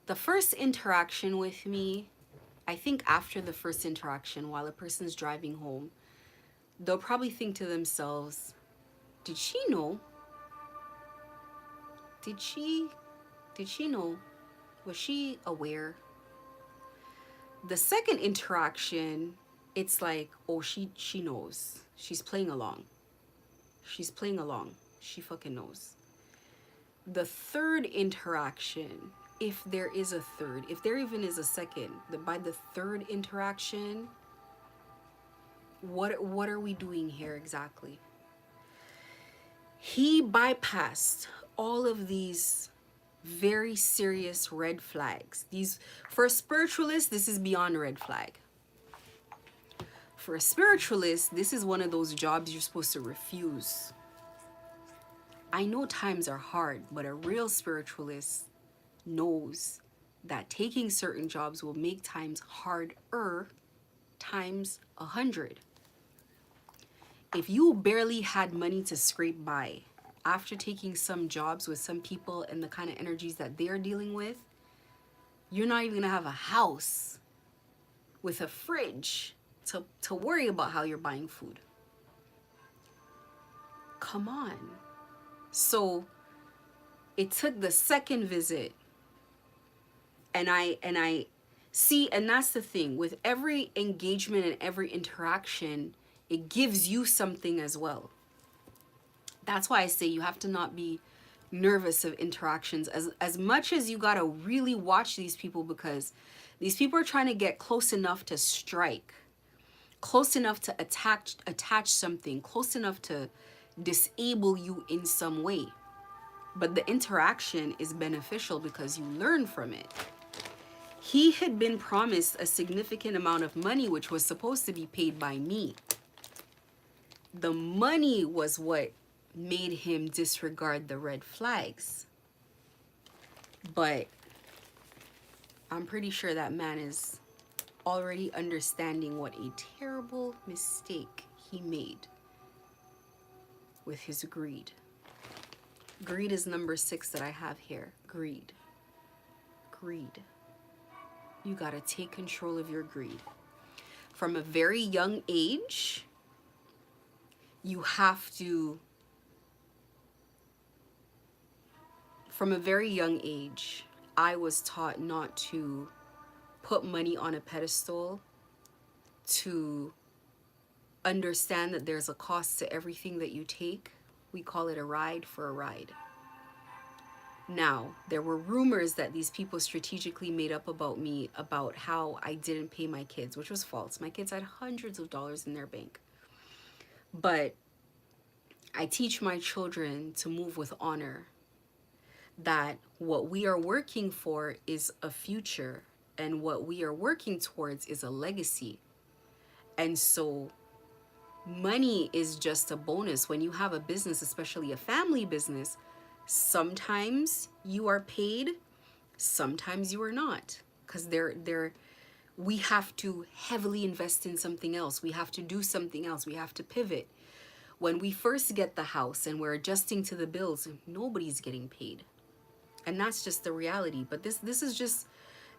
The first interaction with me, I think after the first interaction, while a person's driving home, they'll probably think to themselves, did she know? Did she know? Was she aware? The second interaction, it's like, oh, she knows. She's playing along. She's playing along. She fucking knows. The third interaction, if there is a third, if there even is a second, by the third interaction, what are we doing here exactly? He bypassed all of these very serious red flags. These, for a spiritualist, this is beyond red flag. For a spiritualist, this is one of those jobs you're supposed to refuse. I know times are hard, but a real spiritualist knows that taking certain jobs will make times harder times 100. If you barely had money to scrape by after taking some jobs with some people and the kind of energies that they're dealing with, you're not even gonna have a house with a fridge to worry about how you're buying food. Come on. So it took the second visit, and I see, and that's the thing, with every engagement and every interaction, it gives you something as well. That's why I say you have to not be nervous of interactions as much as you gotta really watch these people, because these people are trying to get close enough to strike, close enough to attach something, close enough to disable you in some way. But the interaction is beneficial because you learn from it. He had been promised a significant amount of money, which was supposed to be paid by me. The money was what made him disregard the red flags. But I'm pretty sure that man is already understanding what a terrible mistake he made with his greed. Greed is number 6 that I have here. Greed. Greed. You gotta take control of your greed. From a very young age, you have to, from a very young age, I was taught not to put money on a pedestal, to understand that there's a cost to everything that you take. We call it a ride for a ride. Now, there were rumors that these people strategically made up about me about how I didn't pay my kids, which was false. My kids had hundreds of dollars in their bank. But I teach my children to move with honor, that what we are working for is a future, and what we are working towards is a legacy. And so Money is just a bonus. When you have a business, especially a family business, sometimes you are paid, sometimes you are not, because we have to heavily invest in something else. We have to do something else. We have to pivot. When we first get the house and we're adjusting to the bills, nobody's getting paid. And that's just the reality. But this is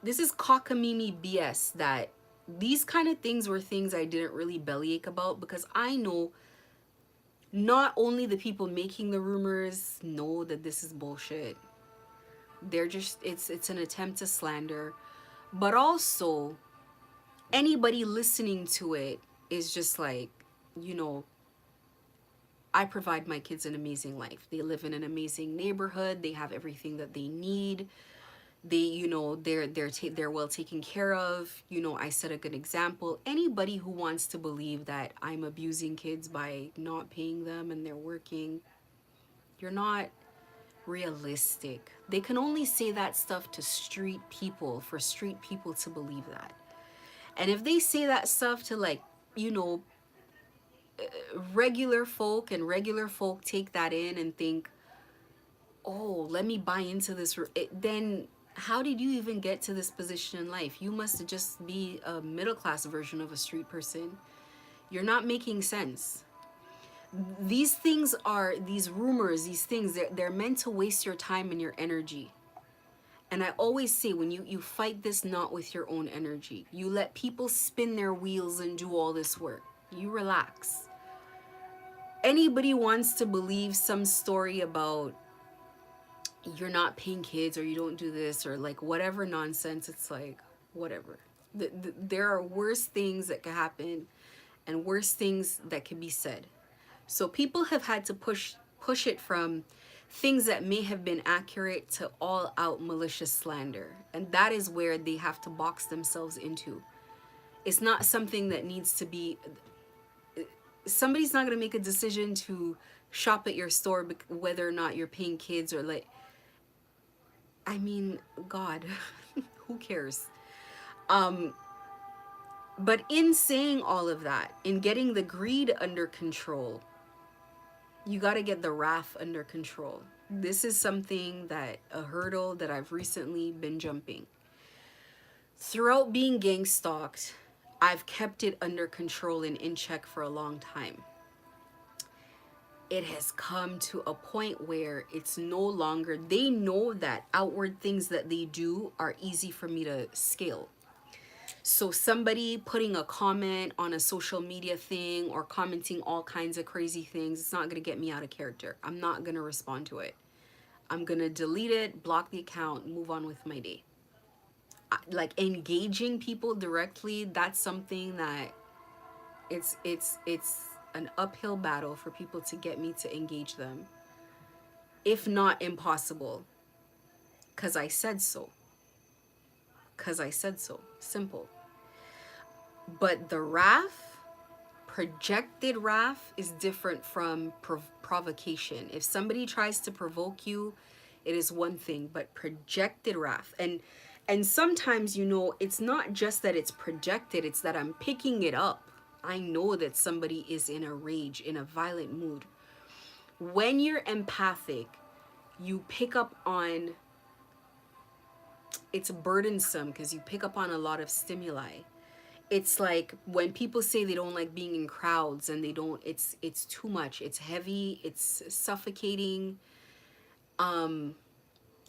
cockamamie BS. That these kind of things were things I didn't really bellyache about, because I know not only the people making the rumors know that this is bullshit. They're just, it's an attempt to slander, but also anybody listening to it is just like, you know, I provide my kids an amazing life. They live in an amazing neighborhood. They have everything that they need. They, you know, they're well taken care of. You know, I set a good example. Anybody who wants to believe that I'm abusing kids by not paying them and they're working, you're not realistic. They can only say that stuff to street people, for street people to believe that. And if they say that stuff to, like, you know, regular folk, and regular folk take that in and think, oh, let me buy into this, then how did you even get to this position in life? You must just be a middle class version of a street person. You're not making sense. These things are, these rumors, these things, they're meant to waste your time and your energy. And I always say, when you fight this not with your own energy, you let people spin their wheels and do all this work. You relax. Anybody wants to believe some story about you're not paying kids or you don't do this or like whatever nonsense, it's like, whatever. There are worse things that can happen and worse things that can be said. So people have had to push it from things that may have been accurate to all out malicious slander. And that is where they have to box themselves into. It's not something that needs to be, somebody's not going to make a decision to shop at your store whether or not you're paying kids or like, I mean, God, who cares? But in saying all of that, in getting the greed under control, you got to get the wrath under control. This is something that, a hurdle that I've recently been jumping. Throughout being gang stalked, I've kept it under control and in check for a long time. It has come to a point where it's no longer, they know that outward things that they do are easy for me to scale. So somebody putting a comment on a social media thing or commenting all kinds of crazy things, it's not going to get me out of character. I'm not going to respond to it. I'm going to delete it, block the account, move on with my day. Like engaging people directly, that's something that it's an uphill battle for people to get me to engage them. If not impossible. 'Cause I said so. 'Cause I said so. Simple. But the wrath, projected wrath, is different from provocation. If somebody tries to provoke you, it is one thing, but projected wrath, and sometimes, you know, it's not just that it's projected, it's that I'm picking it up. I know that somebody is in a rage, in a violent mood. When you're empathic, you pick up on, it's burdensome because you pick up on a lot of stimuli. It's like when people say they don't like being in crowds and they don't, it's too much, it's heavy, it's suffocating,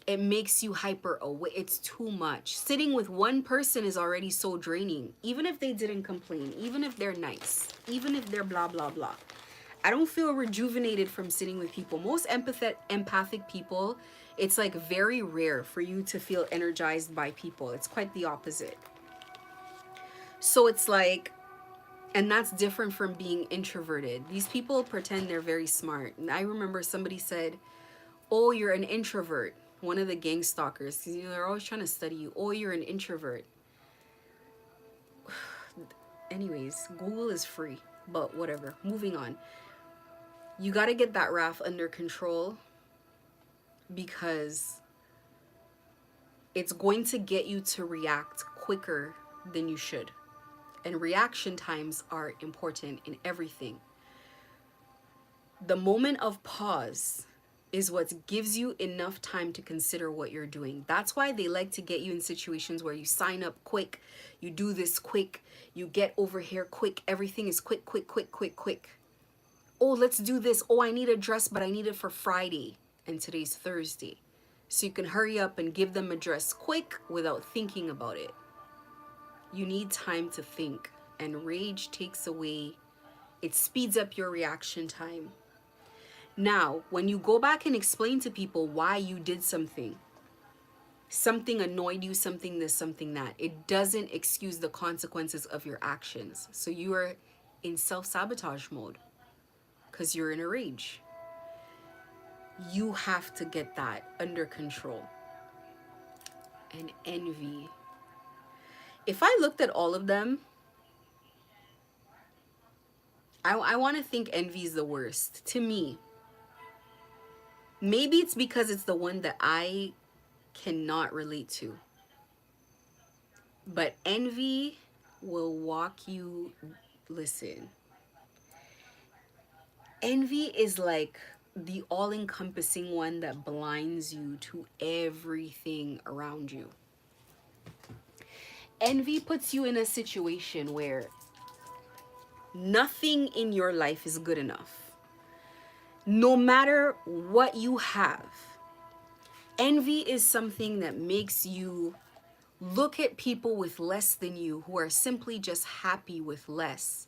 it makes you hyper aware, it's too much. Sitting with one person is already so draining, even if they didn't complain, even if they're nice, even if they're blah blah blah. I don't feel rejuvenated from sitting with people. Most empathic people, it's like very rare for you to feel energized by people. It's quite the opposite. So it's like, and that's different from being introverted. These people pretend they're very smart. And I remember somebody said, oh, you're an introvert. One of the gang stalkers, because you know, they're always trying to study you. Oh, you're an introvert. Anyways, Google is free, but whatever. Moving on. You got to get that wrath under control, because it's going to get you to react quicker than you should. And reaction times are important in everything. The moment of pause is what gives you enough time to consider what you're doing. That's why they like to get you in situations where you sign up quick, you do this quick, you get over here quick, everything is quick, quick, quick, quick, quick. Oh, let's do this. Oh, I need a dress, but I need it for Friday, and today's Thursday. So you can hurry up and give them a dress quick without thinking about it. You need time to think, and rage takes away, it speeds up your reaction time. Now, when you go back and explain to people why you did something, something annoyed you, something this, something that, it doesn't excuse the consequences of your actions. So you are in self-sabotage mode because you're in a rage. You have to get that under control. And envy. If I looked at all of them, I want to think envy is the worst to me. Maybe it's because it's the one that I cannot relate to. But envy will walk you, listen. Envy is like the all-encompassing one that blinds you to everything around you. Envy puts you in a situation where nothing in your life is good enough. No matter what you have, envy is something that makes you look at people with less than you who are simply just happy with less.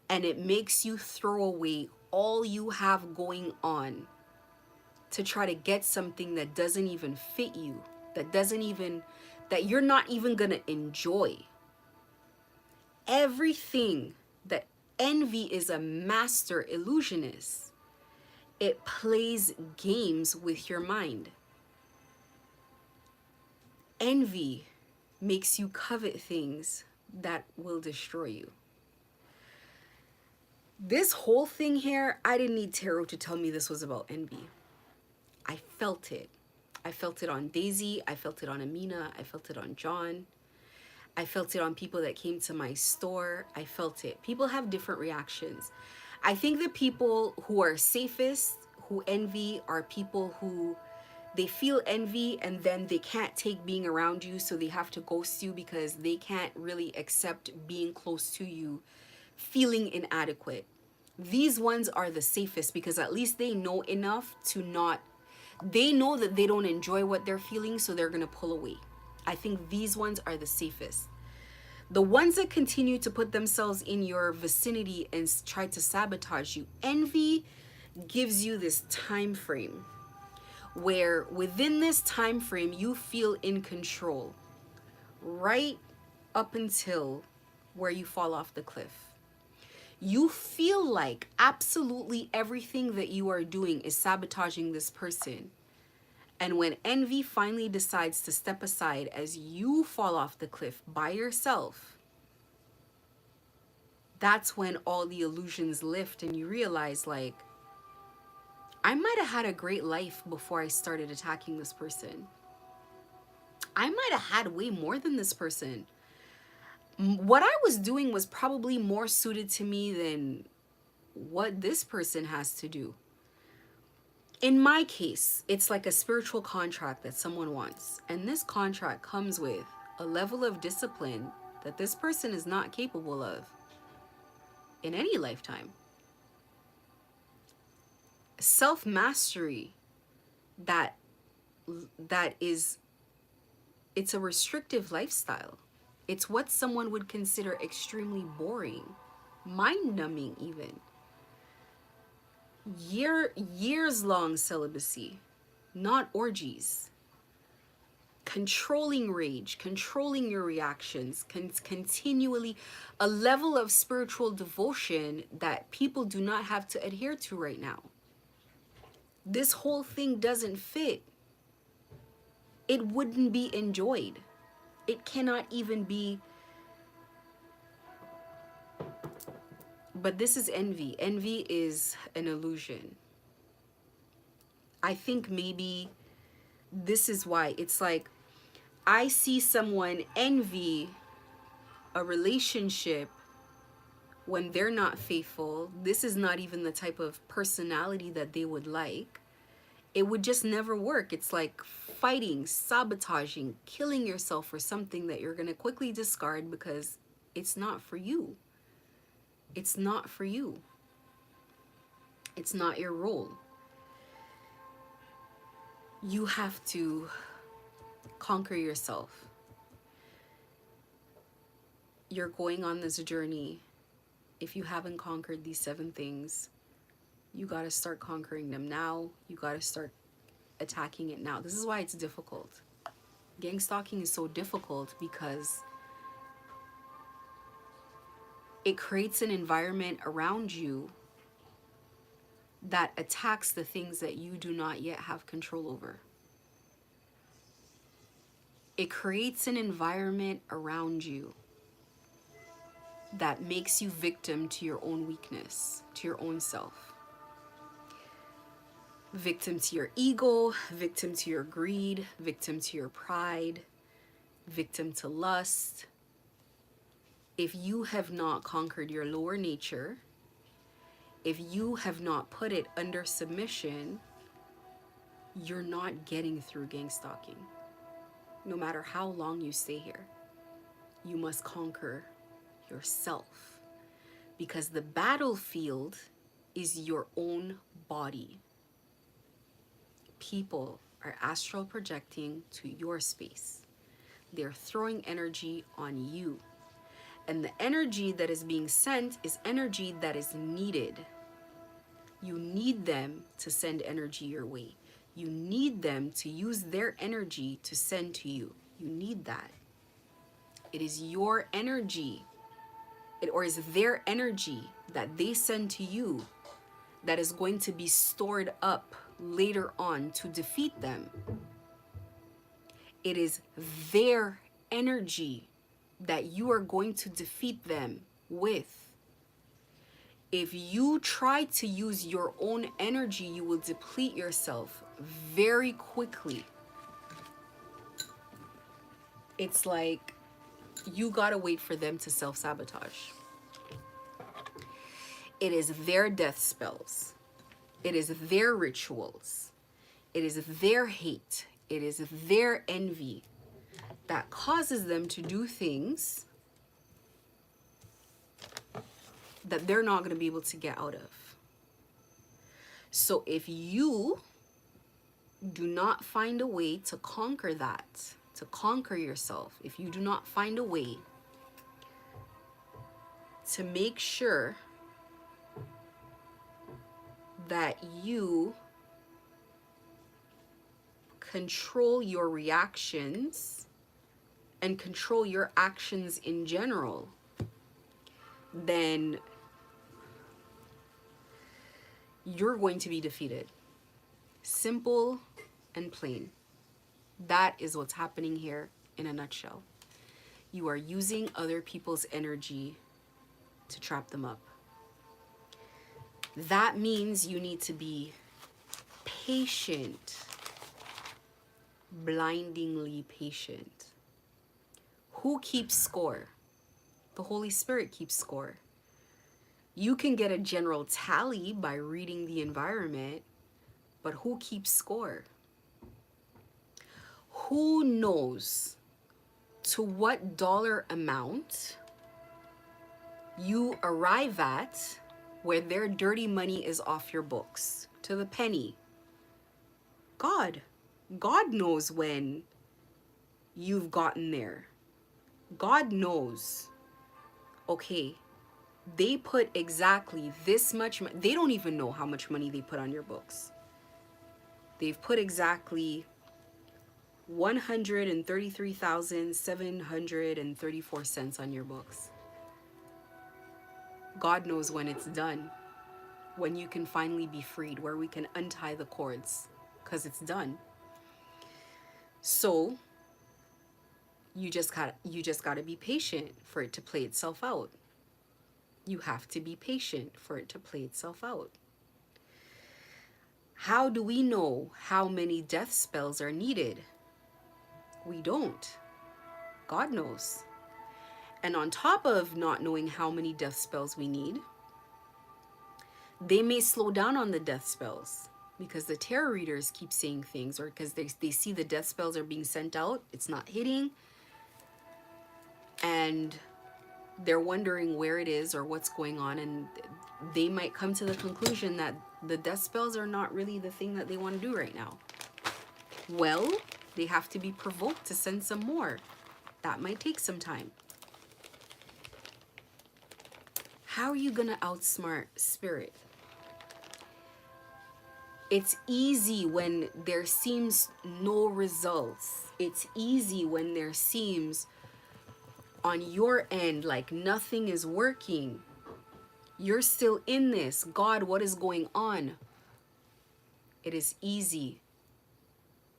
And it makes you throw away all you have going on to try to get something that doesn't even fit you, that you're not even gonna enjoy. Everything that envy is a master illusionist. It plays games with your mind. Envy makes you covet things that will destroy you. This whole thing here, I didn't need tarot to tell me this was about envy. I felt it. I felt it on Daisy. I felt it on Amina. I felt it on John. I felt it on people that came to my store. I felt it. People have different reactions. I think the people who are safest, who envy, are people who they feel envy and then they can't take being around you, so they have to ghost you because they can't really accept being close to you, feeling inadequate. These ones are the safest because at least they know enough to not, they know that they don't enjoy what they're feeling, so they're going to pull away. I think these ones are the safest. The ones that continue to put themselves in your vicinity and try to sabotage you, envy gives you this time frame where within this time frame you feel in control right up until where you fall off the cliff. You feel like absolutely everything that you are doing is sabotaging this person. And when envy finally decides to step aside as you fall off the cliff by yourself, that's when all the illusions lift and you realize, like, I might have had a great life before I started attacking this person. I might have had way more than this person. What I was doing was probably more suited to me than what this person has to do. In my case, it's like a spiritual contract that someone wants. And this contract comes with a level of discipline that this person is not capable of in any lifetime. Self-mastery that is, it's a restrictive lifestyle. It's what someone would consider extremely boring, mind-numbing even. Years-long celibacy, not orgies. Controlling rage, controlling your reactions, continually a level of spiritual devotion that people do not have to adhere to right now. This whole thing doesn't fit. It wouldn't be enjoyed. It cannot even be. But this is envy. Envy is an illusion. I think maybe this is why it's like I see someone envy a relationship when they're not faithful, this is not even the type of personality that they would like, it would just never work. It's like fighting, sabotaging, killing yourself for something that you're going to quickly discard because it's not for you. It's not for you. It's not your role. You have to conquer yourself. You're going on this journey. If you haven't conquered these 7 things, you got to start conquering them now. You got to start attacking it now. This is why it's difficult. Gang stalking is so difficult because it creates an environment around you that attacks the things that you do not yet have control over. It creates an environment around you that makes you victim to your own weakness, to your own self. Victim to your ego, victim to your greed, victim to your pride, victim to lust. If you have not conquered your lower nature, if you have not put it under submission, you're not getting through gang stalking. No matter how long you stay here, you must conquer yourself, because the battlefield is your own body. People are astral projecting to your space. They're throwing energy on you. And the energy that is being sent is energy that is needed. You need them to send energy your way. You need them to use their energy to send to you. You need that. It is your energy, or is their energy that they send to you that is going to be stored up later on to defeat them. It is their energy that you are going to defeat them with. If you try to use your own energy, you will deplete yourself very quickly. It's like you gotta wait for them to self-sabotage. It is their death spells. It is their rituals. It is their hate. It is their envy that causes them to do things that they're not going to be able to get out of. So if you do not find a way to conquer that, to conquer yourself, if you do not find a way to make sure that you control your reactions and control your actions in general, then you're going to be defeated. Simple and plain. That is what's happening here in a nutshell. You are using other people's energy to trap them up. That means you need to be patient, blindingly patient. Who keeps score? The Holy Spirit keeps score. You can get a general tally by reading the environment, but who keeps score? Who knows to what dollar amount you arrive at where their dirty money is off your books, to the penny? God. God knows when you've gotten there. God knows, okay, they put exactly this much money. They don't even know how much money they put on your books. They've put exactly $133,734 on your books. God knows when it's done, when you can finally be freed, where we can untie the cords, because it's done. So you just gotta be patient for it to play itself out. You have to be patient for it to play itself out. How do we know how many death spells are needed? We don't. God knows. And on top of not knowing how many death spells we need, they may slow down on the death spells because the tarot readers keep saying things, or because they see the death spells are being sent out, it's not hitting, and they're wondering where it is or what's going on, and they might come to the conclusion that the death spells are not really the thing that they want to do right now. Well, they have to be provoked to send some more. That might take some time. How are you gonna outsmart spirit? It's easy when there seems no results. It's easy when there seems on your end like nothing is working. You're still in this. God, what is going on? It is easy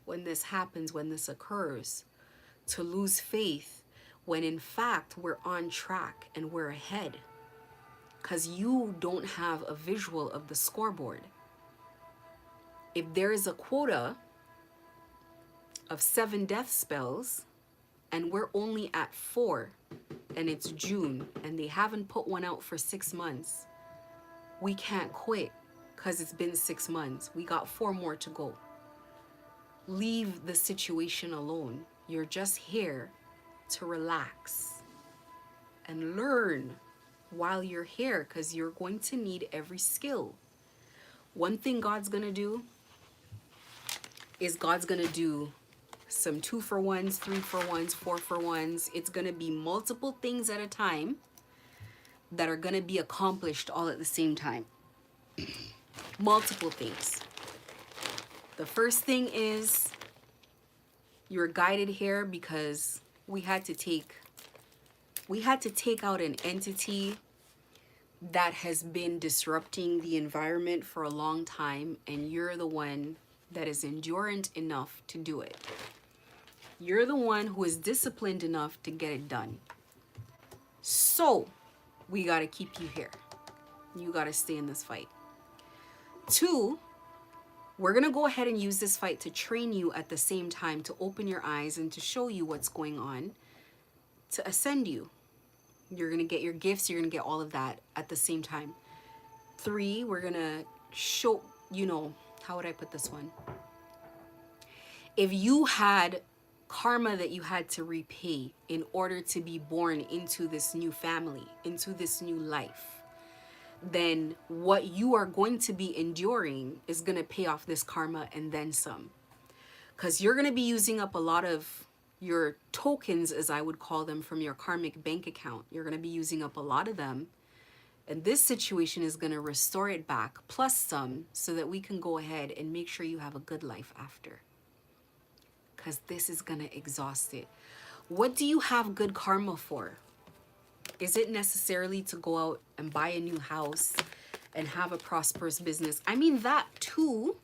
when this happens, when this occurs, to lose faith when in fact we're on track and we're ahead, because you don't have a visual of the scoreboard. If there is a quota of 7 death spells and we're only at 4, and it's June and they haven't put one out for 6 months, we can't quit because it's been 6 months. We got 4 more to go. Leave the situation alone. You're just here to relax and learn while you're here, because you're going to need every skill. One thing God's gonna do is God's gonna do some 2-for-1s, 3-for-1s, 4-for-1s. It's gonna be multiple things at a time that are gonna be accomplished all at the same time. Multiple things. The first thing is you're guided here because we had to take out an entity that has been disrupting the environment for a long time, and you're the one that is endurant enough to do it. You're the one who is disciplined enough to get it done. So we got to keep you here. You got to stay in this fight. 2, we're going to go ahead and use this fight to train you at the same time, to open your eyes and to show you what's going on, to ascend you. You're going to get your gifts. You're going to get all of that at the same time. 3, we're going to show, how would I put this one? If you had karma that you had to repay in order to be born into this new family, into this new life, then what you are going to be enduring is going to pay off this karma and then some. Because you're going to be using up a lot of your tokens, as I would call them, from your karmic bank account. You're going to be using up a lot of them. And this situation is going to restore it back, plus some, so that we can go ahead and make sure you have a good life after. Because this is going to exhaust it. What do you have good karma for? Is it necessarily to go out and buy a new house and have a prosperous business? I mean, that too.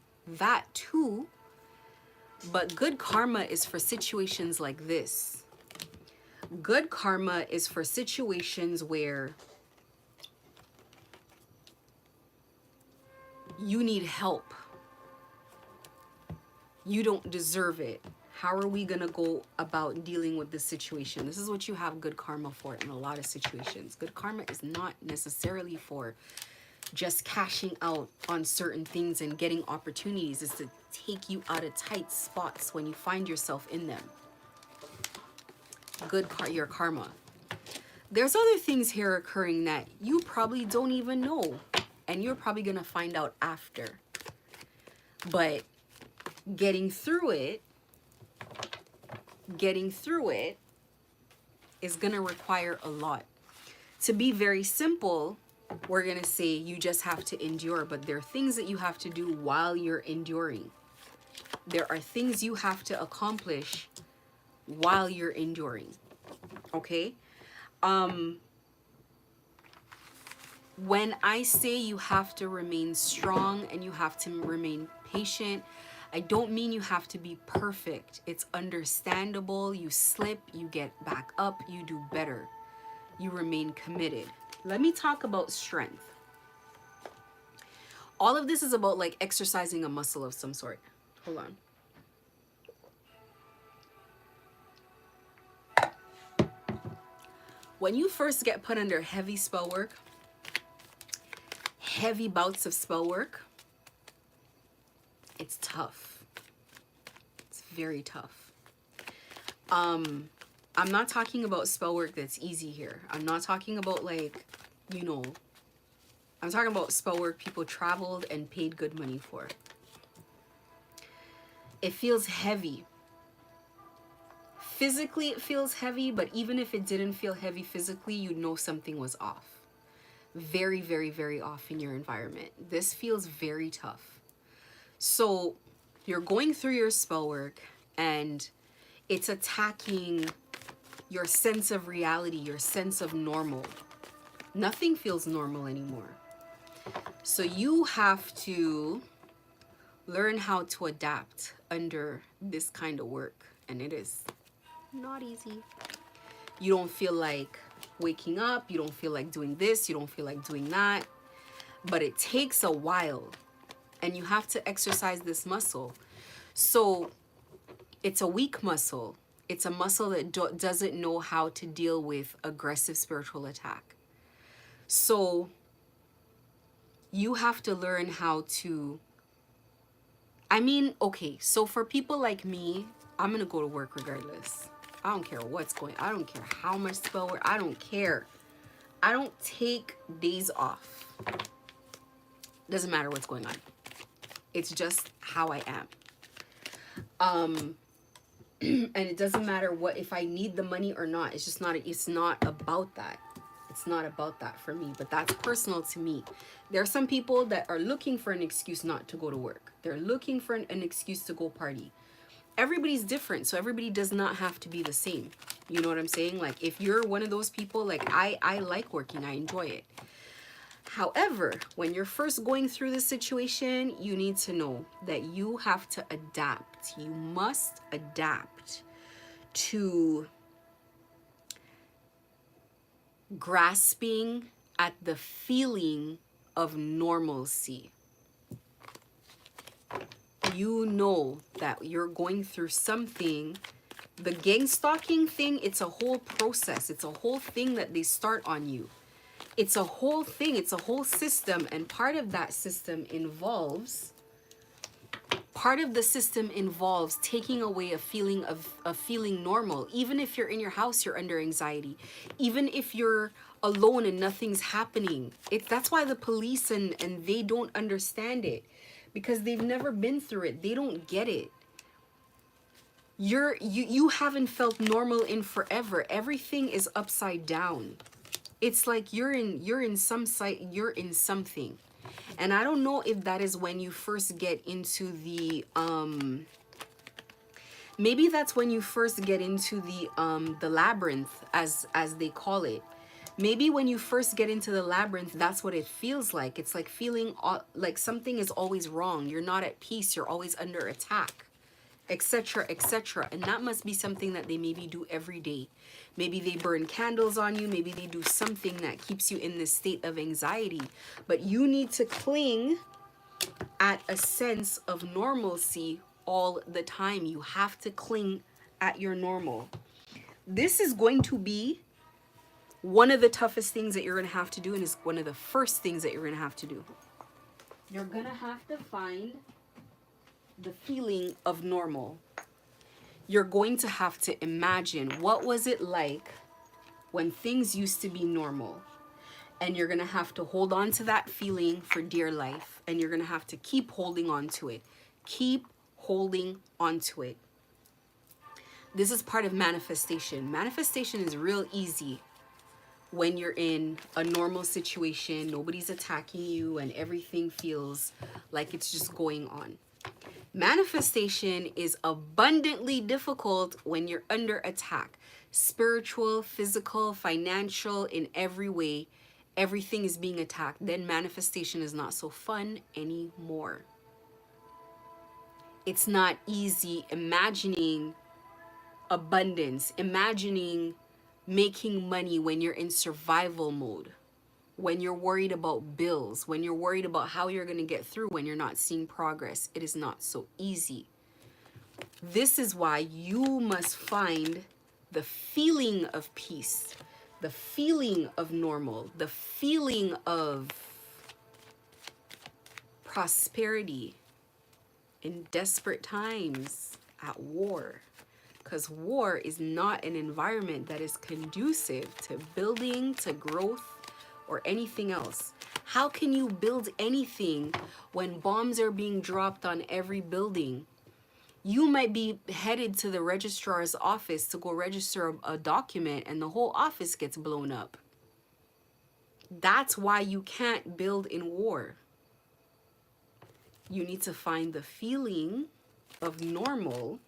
But good karma is for situations like this. Good karma is for situations where you need help. You don't deserve it. How are we going to go about dealing with this situation? This is what you have good karma for in a lot of situations. Good karma is not necessarily for just cashing out on certain things and getting opportunities. It's to take you out of tight spots when you find yourself in them. Your karma. There's other things here occurring that you probably don't even know, and you're probably going to find out after. But getting through it is going to require a lot. To be very simple, we're going to say you just have to endure, but there are things that you have to do while you're enduring. There are things you have to accomplish while you're enduring. Okay? When I say you have to remain strong and you have to remain patient, I don't mean you have to be perfect. It's understandable. You slip, you get back up, you do better. You remain committed. Let me talk about strength. All of this is about like exercising a muscle of some sort. Hold on. When you first get put under heavy spell work, heavy bouts of spell work, it's tough. It's very tough. I'm not talking about spell work that's easy here. I'm not talking about like, you know, I'm talking about spell work people traveled and paid good money for. It feels heavy. Physically it feels heavy, but even if it didn't feel heavy physically, you'd know something was off. Very, very, very off in your environment. This feels very tough. So you're going through your spell work and it's attacking your sense of reality, your sense of normal. Nothing feels normal anymore. So you have to learn how to adapt under this kind of work. And it is not easy. You don't feel like waking up. You don't feel like doing this. You don't feel like doing that. But it takes a while. And you have to exercise this muscle. So it's a weak muscle. It's a muscle that doesn't know how to deal with aggressive spiritual attack. So you have to learn how to, I mean, okay, so for people like me, I'm going to go to work regardless. I don't care what's going on. I don't care how much spell work. I don't care. I don't take days off. Doesn't matter what's going on. It's just how I am. And it doesn't matter what, if I need the money or not. It's just not, it's not about that. It's not about that for me, but that's personal to me. There are some people that are looking for an excuse not to go to work. They're looking for an excuse to go party. Everybody's different, so everybody does not have to be the same. You know what I'm saying? Like, if you're one of those people, like, I like working, I enjoy it. However, when you're first going through this situation, you need to know that you have to adapt. You must adapt to grasping at the feeling of normalcy. You know that you're going through something. The gang stalking thing, it's a whole process. It's a whole thing that they start on you. It's a whole thing. It's a whole system. And part of that system involves, taking away a feeling of feeling normal. Even if you're in your house, you're under anxiety. Even if you're alone and nothing's happening. That's why the police and they don't understand it. Because they've never been through it. They don't get it. You haven't felt normal in forever. Everything is upside down. It's like you're in something. And I don't know if that is when you first get into the maybe that's when you first get into the labyrinth, as they call it. Maybe when you first get into the labyrinth, that's what it feels like. It's like feeling like something is always wrong. You're not at peace. You're always under attack, etc., etc. And that must be something that they maybe do every day. Maybe they burn candles on you. Maybe they do something that keeps you in this state of anxiety. But you need to cling at a sense of normalcy all the time. You have to cling at your normal. This is going to be one of the toughest things that you're going to have to do, and is one of the first things that you're going to have to do. You're going to have to find the feeling of normal. You're going to have to imagine, what was it like when things used to be normal? And you're going to have to hold on to that feeling for dear life, and you're going to have to keep holding on to it. Keep holding on to it. This is part of manifestation. Manifestation is real easy when you're in a normal situation, nobody's attacking you, and everything feels like it's just going on. Manifestation is abundantly difficult when you're under attack. Spiritual, physical, financial, in every way, everything is being attacked. Then manifestation is not so fun anymore. It's not easy imagining abundance, imagining making money when you're in survival mode, when you're worried about bills, when you're worried about how you're going to get through, when you're not seeing progress. It is not so easy. This is why you must find the feeling of peace, The feeling of normal, the feeling of prosperity in desperate times, at war. Because war is not an environment that is conducive to building, to growth, or anything else. How can you build anything when bombs are being dropped on every building? You might be headed to the registrar's office to go register a document and the whole office gets blown up. That's why you can't build in war. You need to find the feeling of normal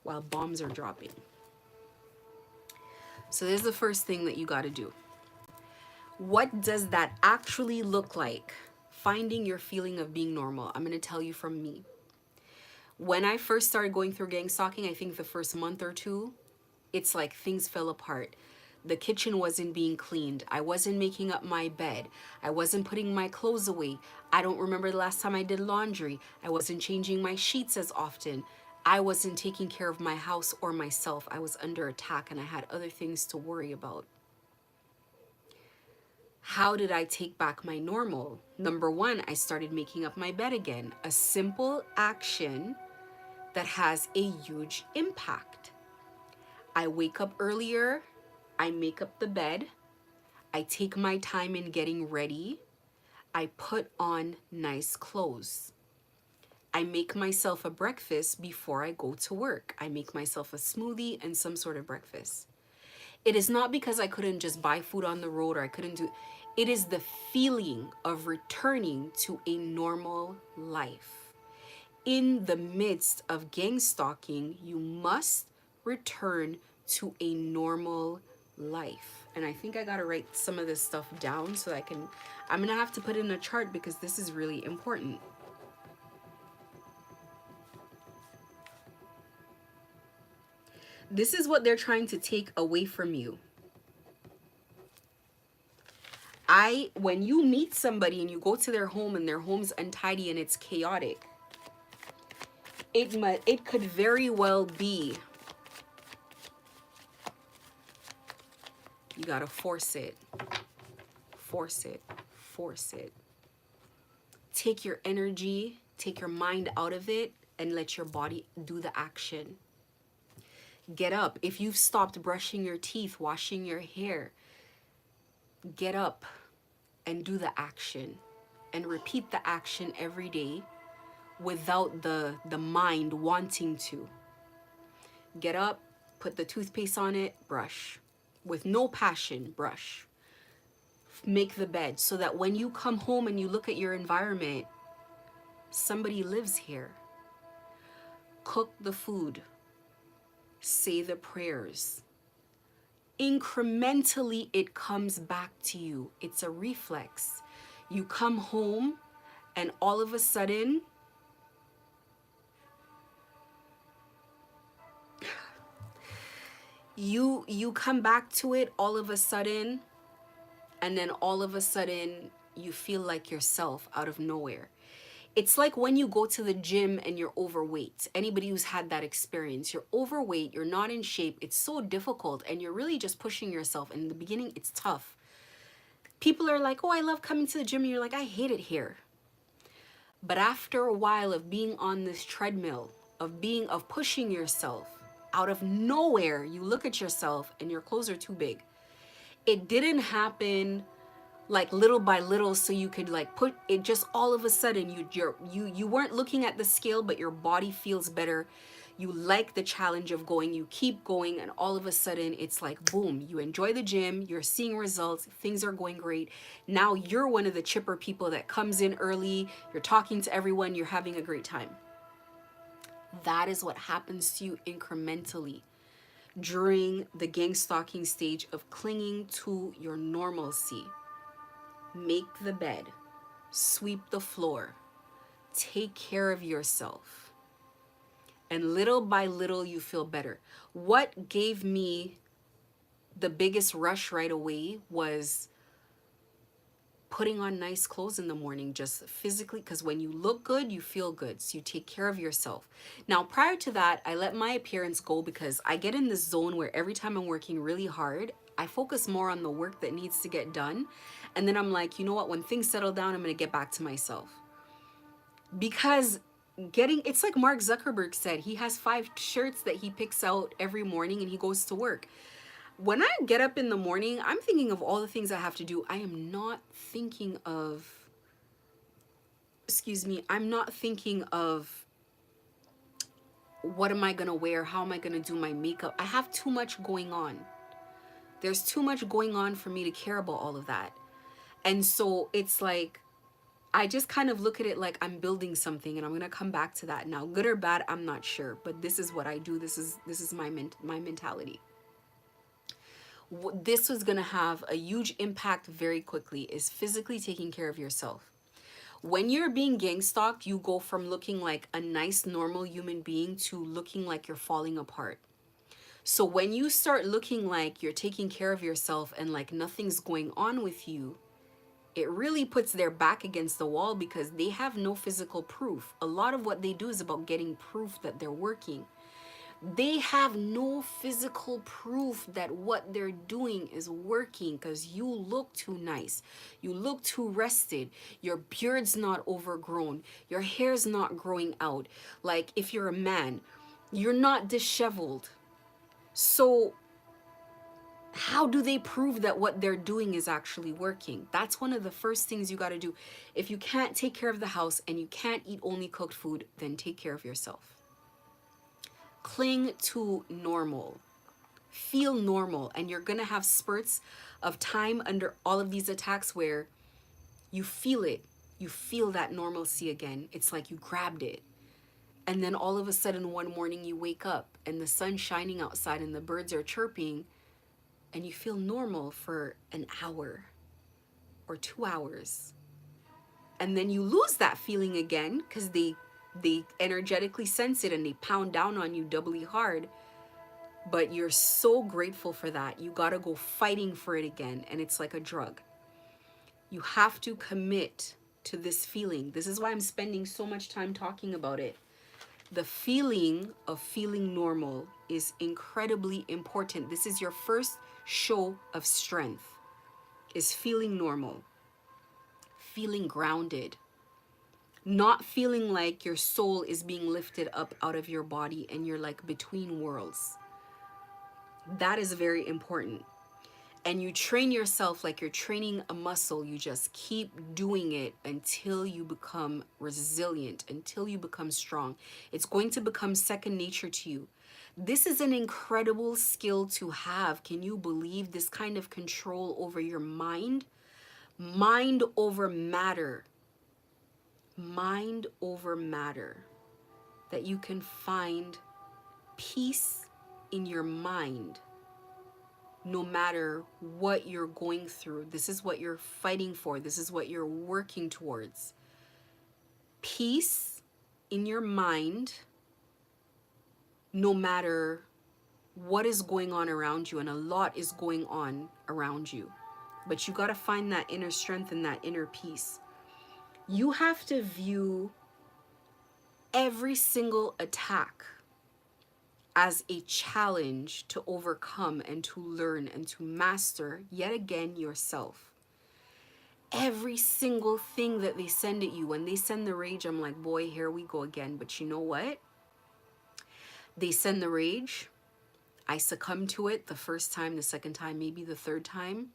while bombs are dropping. So this is the first thing that you got to do. What does that actually look like? Finding your feeling of being normal. I'm going to tell you from me. When I first started going through gang stalking, I think the first month or two, it's like things fell apart. The kitchen wasn't being cleaned. I wasn't making up my bed. I wasn't putting my clothes away. I don't remember the last time I did laundry. I wasn't changing my sheets as often. I wasn't taking care of my house or myself. I was under attack and I had other things to worry about. How did I take back my normal? Number one, I started making up my bed again. A simple action that has a huge impact. I wake up earlier, I make up the bed, I take my time in getting ready, I put on nice clothes. I make myself a breakfast before I go to work. I make myself a smoothie and some sort of breakfast. It is not because I couldn't just buy food on the road or I couldn't do, it is the feeling of returning to a normal life. In the midst of gang stalking, you must return to a normal life. And I think I gotta write some of this stuff down so that I'm gonna have to put in a chart because this is really important. This is what they're trying to take away from you. When you meet somebody and you go to their home and their home's untidy and it's chaotic, it could very well be you gotta force it. Force it. Force it. Take your energy, take your mind out of it, and let your body do the action. Get up. If you've stopped brushing your teeth, washing your hair, get up and do the action. And repeat the action every day without the mind wanting to. Get up, put the toothpaste on it, brush. With no passion, brush. Make the bed so that when you come home and you look at your environment, somebody lives here. Cook the food. Say the prayers. Incrementally, it comes back to you. It's a reflex. You come home and all of a sudden, you come back to it all of a sudden, and then all of a sudden you feel like yourself out of nowhere. It's like when you go to the gym and you're overweight. Anybody who's had that experience, you're overweight, you're not in shape, it's so difficult and you're really just pushing yourself. And in the beginning, it's tough. People are like, oh, I love coming to the gym. And you're like, I hate it here. But after a while of being on this treadmill, of pushing yourself, out of nowhere, you look at yourself and your clothes are too big. It didn't happen like little by little so you could like put it, just all of a sudden you weren't looking at the scale, but your body feels better. You like the challenge of going, you keep going, and all of a sudden it's like boom, you enjoy the gym, you're seeing results, things are going great. Now you're one of the chipper people that comes in early, you're talking to everyone, you're having a great time. That is what happens to you incrementally during the gang stalking stage of clinging to your normalcy. Make the bed, sweep the floor, take care of yourself. And little by little, you feel better. What gave me the biggest rush right away was putting on nice clothes in the morning, just physically, because when you look good, you feel good. So you take care of yourself. Now, prior to that, I let my appearance go because I get in this zone where every time I'm working really hard, I focus more on the work that needs to get done. And then I'm like, you know what? When things settle down, I'm going to get back to myself. Because it's like Mark Zuckerberg said, he has 5 shirts that he picks out every morning and he goes to work. When I get up in the morning, I'm thinking of all the things I have to do. I am not thinking of, I'm not thinking of what am I going to wear? How am I going to do my makeup? I have too much going on. There's too much going on for me to care about all of that. And so it's like, I just kind of look at it like I'm building something, and I'm going to come back to that. Now, good or bad, I'm not sure, but this is what I do. This is my mentality. This was going to have a huge impact very quickly is physically taking care of yourself. When you're being gang stalked, you go from looking like a nice, normal human being to looking like you're falling apart. So when you start looking like you're taking care of yourself and like nothing's going on with you, it really puts their back against the wall because they have no physical proof. A lot of what they do is about getting proof that they're working. They have no physical proof that what they're doing is working because you look too nice. You look too rested. Your beard's not overgrown. Your hair's not growing out. Like if you're a man, you're not disheveled. So how do they prove that what they're doing is actually working? That's one of the first things you got to do. If you can't take care of the house and you can't eat only cooked food, then take care of yourself. Cling to normal. Feel normal. And you're going to have spurts of time under all of these attacks where you feel it. You feel that normalcy again. It's like you grabbed it. And then all of a sudden one morning you wake up and the sun's shining outside and the birds are chirping and you feel normal for an hour or 2 hours. And then you lose that feeling again because they energetically sense it and they pound down on you doubly hard. But you're so grateful for that. You got to go fighting for it again. And it's like a drug. You have to commit to this feeling. This is why I'm spending so much time talking about it. The feeling of feeling normal is incredibly important. This is your first show of strength, is feeling normal, feeling grounded, not feeling like your soul is being lifted up out of your body and you're like between worlds. That is very important. And you train yourself like you're training a muscle. You just keep doing it until you become resilient, until you become strong. It's going to become second nature to you. This is an incredible skill to have. Can you believe this kind of control over your mind? Mind over matter. Mind over matter. That you can find peace in your mind. No matter what you're going through, this is what you're fighting for. This is what you're working towards. Peace in your mind, no matter what is going on around you. And a lot is going on around you. But you got to find that inner strength and that inner peace. You have to view every single attack as a challenge to overcome and to learn and to master yet again yourself. Every single thing that they send at you, when they send the rage, I'm like, boy, here we go again. But you know what? They send the rage. I succumb to it the first time, the second time, maybe the third time.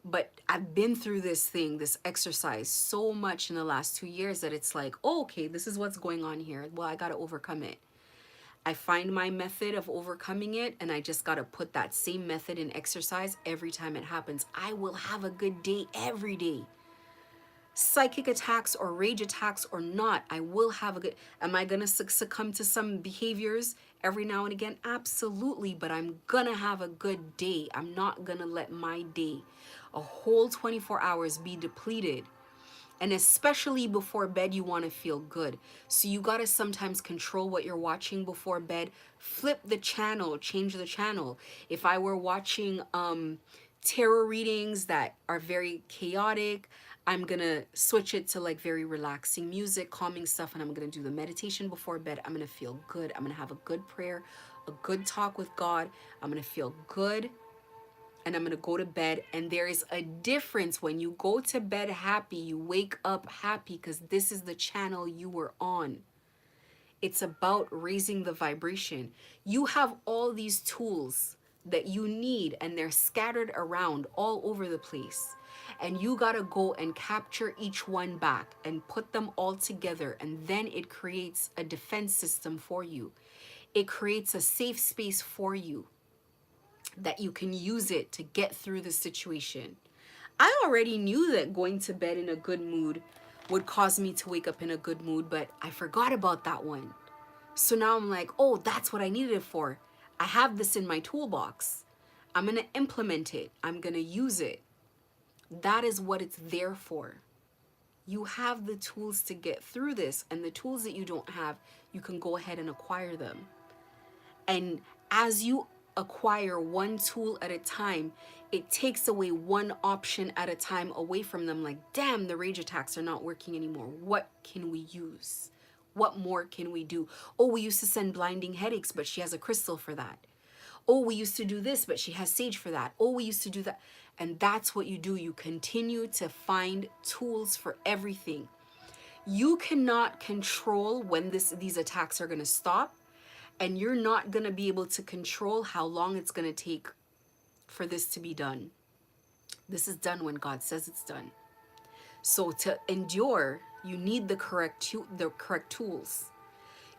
But I've been through this thing, this exercise so much in the last 2 years that it's like, oh, okay, this is what's going on here. Well, I got to overcome it. I find my method of overcoming it, and I just got to put that same method in exercise every time it happens. I will have a good day every day. Psychic attacks or rage attacks or not, I will have a good... Am I going to succumb to some behaviors every now and again? Absolutely, but I'm going to have a good day. I'm not going to let my day, a whole 24 hours, be depleted. And especially before bed, you want to feel good. So you got to sometimes control what you're watching before bed. Flip the channel, change the channel. If I were watching tarot readings that are very chaotic. I'm gonna switch it to like very relaxing music, calming stuff, and I'm gonna do the meditation before bed. I'm gonna feel good. I'm gonna have a good prayer, a good talk with God. I'm gonna feel good, and I'm gonna go to bed. And there is a difference when you go to bed happy, you wake up happy, because this is the channel you were on. It's about raising the vibration. You have all these tools that you need, and they're scattered around all over the place. And you got to go and capture each one back and put them all together. And then it creates a defense system for you. It creates a safe space for you that you can use it to get through the situation. I already knew that going to bed in a good mood would cause me to wake up in a good mood, but I forgot about that one. So now I'm like, oh, that's what I needed it for. I have this in my toolbox. I'm going to implement it. I'm going to use it. That is what it's there for. You have the tools to get through this, and the tools that you don't have, you can go ahead and acquire them. And as you acquire one tool at a time, it takes away one option at a time away from them. Like, damn, the rage attacks are not working anymore. What can we use? What more can we do? Oh, we used to send blinding headaches, but she has a crystal for that. Oh, we used to do this, but she has sage for that. Oh, we used to do that. And that's what you do. You continue to find tools for everything. You cannot control when these attacks are going to stop, and you're not going to be able to control how long it's going to take for this to be done. This is done when God says it's done. So to endure, you need the correct tools.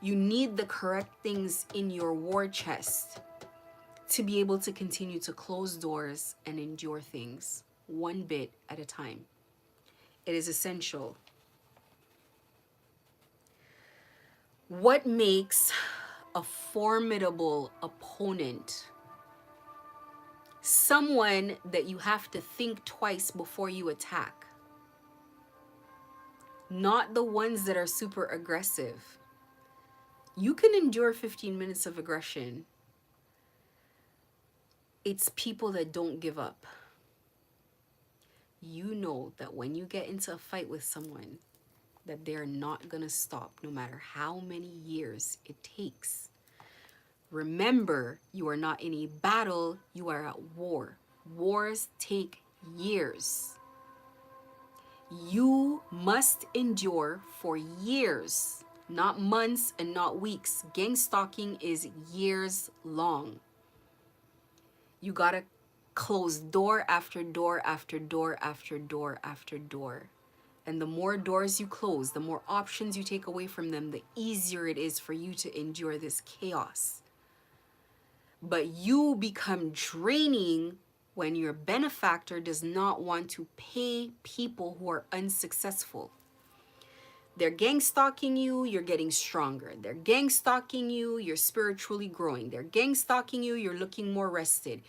You need the correct things in your war chest to be able to continue to close doors and endure things one bit at a time. It is essential. What makes a formidable opponent? Someone that you have to think twice before you attack. Not the ones that are super aggressive. You can endure 15 minutes of aggression. It's people that don't give up. You know that when you get into a fight with someone, that they're not gonna stop no matter how many years it takes. Remember, you are not in a battle, you are at war. Wars take years. You must endure for years, not months and not weeks. Gang stalking is years long. You gotta close door after door after door after door after door. And the more doors you close, the more options you take away from them, the easier it is for you to endure this chaos. But you become draining when your benefactor does not want to pay people who are unsuccessful. They're gang stalking you, you're getting stronger. They're gang stalking you, you're spiritually growing. They're gang stalking you, you're looking more rested.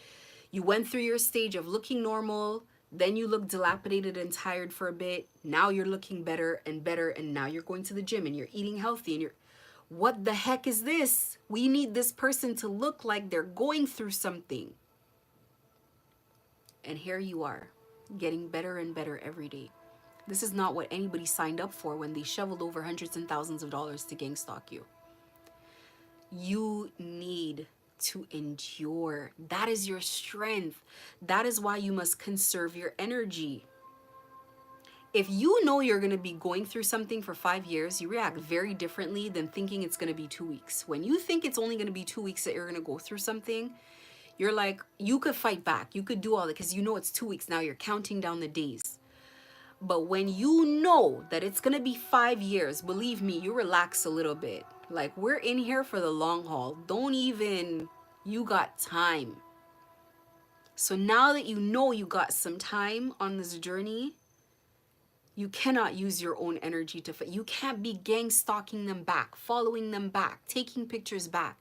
You went through your stage of looking normal, then you look dilapidated and tired for a bit. Now you're looking better and better, and now you're going to the gym and you're eating healthy and you're... What the heck is this? We need this person to look like they're going through something. And here you are, getting better and better every day. This is not what anybody signed up for when they shoveled over hundreds and thousands of dollars to gang stalk you. You need to endure. That is your strength. That is why you must conserve your energy. If you know you're going to be going through something for 5 years, you react very differently than thinking it's going to be 2 weeks. When you think it's only going to be 2 weeks that you're going to go through something, you're like, you could fight back. You could do all that because you know it's 2 weeks now. You're counting down the days. But when you know that it's going to be 5 years, believe me, you relax a little bit. Like, we're in here for the long haul. You got time. So now that you know you got some time on this journey, you cannot use your own energy to fight. You can't be gang stalking them back, following them back, taking pictures back.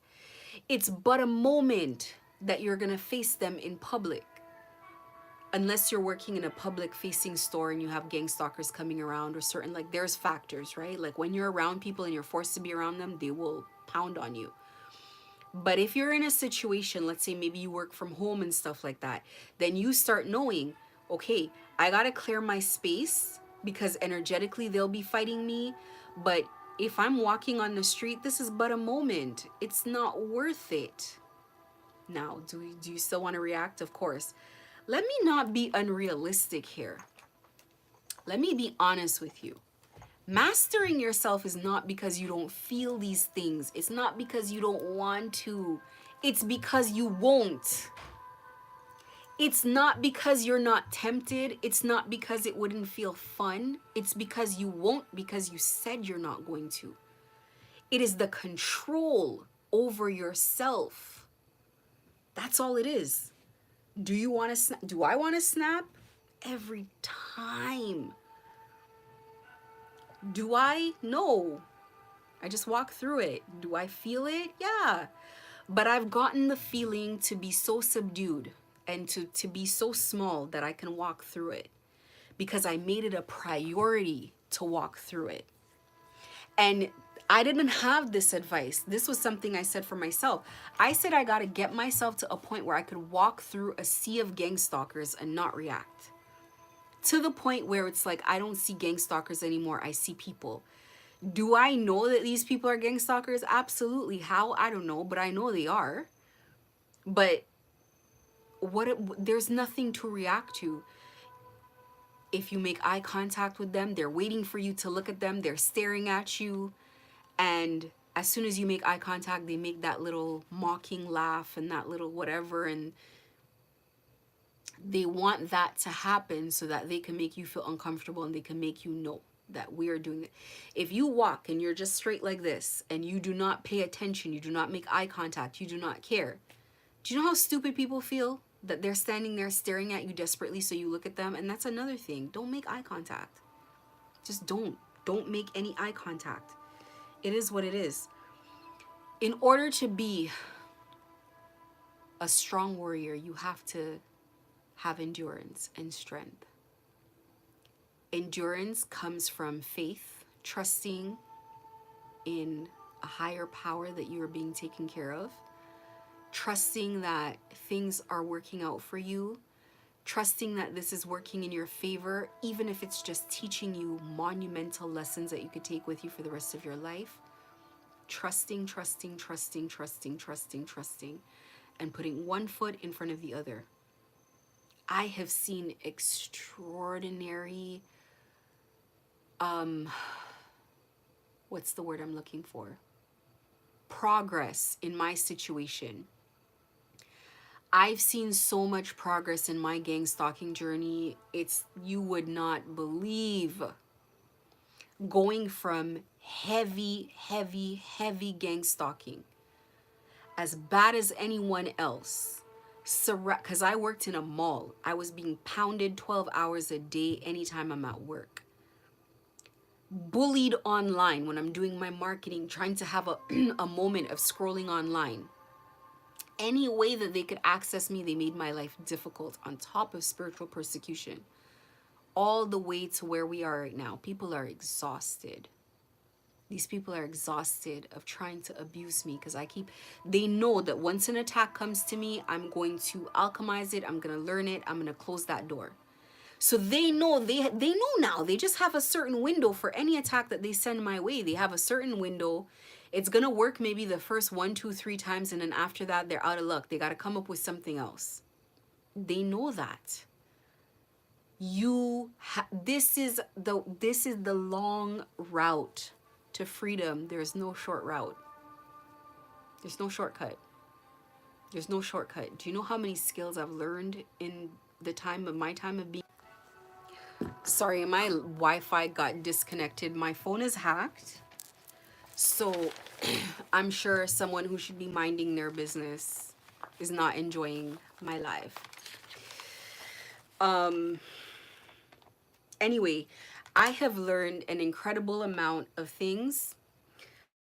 It's but a moment that you're going to face them in public. Unless you're working in a public facing store and you have gang stalkers coming around, or certain, like, there's factors, right? Like when you're around people and you're forced to be around them, they will pound on you. But if you're in a situation, let's say maybe you work from home and stuff like that, then you start knowing, okay, I gotta clear my space because energetically they'll be fighting me. But if I'm walking on the street, this is but a moment. It's not worth it. Now, do you still want to react? Of course. Let me not be unrealistic here. Let me be honest with you. Mastering yourself is not because you don't feel these things. It's not because you don't want to. It's because you won't. It's not because you're not tempted. It's not because it wouldn't feel fun. It's because you won't, because you said you're not going to. It is the control over yourself. That's all it is. Do you want to snap? Do I want to snap? Every time. Do I? No. I just walk through it. Do I feel it? Yeah. But I've gotten the feeling to be so subdued and to be so small that I can walk through it because I made it a priority to walk through it. And I didn't have this advice. This was something I said for myself. I said I got to get myself to a point where I could walk through a sea of gang stalkers and not react. To the point where it's like, I don't see gang stalkers anymore. I see people. Do I know that these people are gang stalkers? Absolutely. How? I don't know, but I know they are. But there's nothing to react to. If you make eye contact with them, they're waiting for you to look at them. They're staring at you. And as soon as you make eye contact, they make that little mocking laugh and that little whatever. And they want that to happen so that they can make you feel uncomfortable and they can make you know that we are doing it. If you walk and you're just straight like this and you do not pay attention, you do not make eye contact, you do not care. Do you know how stupid people feel? That they're standing there staring at you desperately so you look at them. And that's another thing. Don't make eye contact. Just don't. Don't make any eye contact. It is what it is. In order to be a strong warrior, you have to have endurance and strength. Endurance comes from faith, trusting in a higher power that you are being taken care of, trusting that things are working out for you, trusting that this is working in your favor, even if it's just teaching you monumental lessons that you could take with you for the rest of your life. Trusting, trusting, trusting, trusting, trusting, trusting, and putting one foot in front of the other. I have seen extraordinary, what's the word I'm looking for? Progress in my situation. I've seen so much progress in my gang stalking journey. You would not believe. Going from heavy, heavy, heavy gang stalking, as bad as anyone else, because I worked in a mall. I was being pounded 12 hours a day anytime I'm at work. Bullied online when I'm doing my marketing, trying to have a moment of scrolling online. Any way that they could access me, they made my life difficult, on top of spiritual persecution. All the way to where we are right now. People are exhausted. These people are exhausted of trying to abuse me because they know that once an attack comes to me, I'm going to alchemize it. I'm going to learn it. I'm going to close that door. So they know, they know now. They just have a certain window for any attack that they send my way. They have a certain window. It's going to work maybe the first 1, 2, 3 times. And then after that, they're out of luck. They got to come up with something else. They know that. This is the long route to freedom. There's no short route. There's no shortcut. There's no shortcut. Do you know how many skills I've learned in my time of being? Sorry, my Wi-Fi got disconnected. My phone is hacked. So I'm sure someone who should be minding their business is not enjoying my live. Anyway, I have learned an incredible amount of things,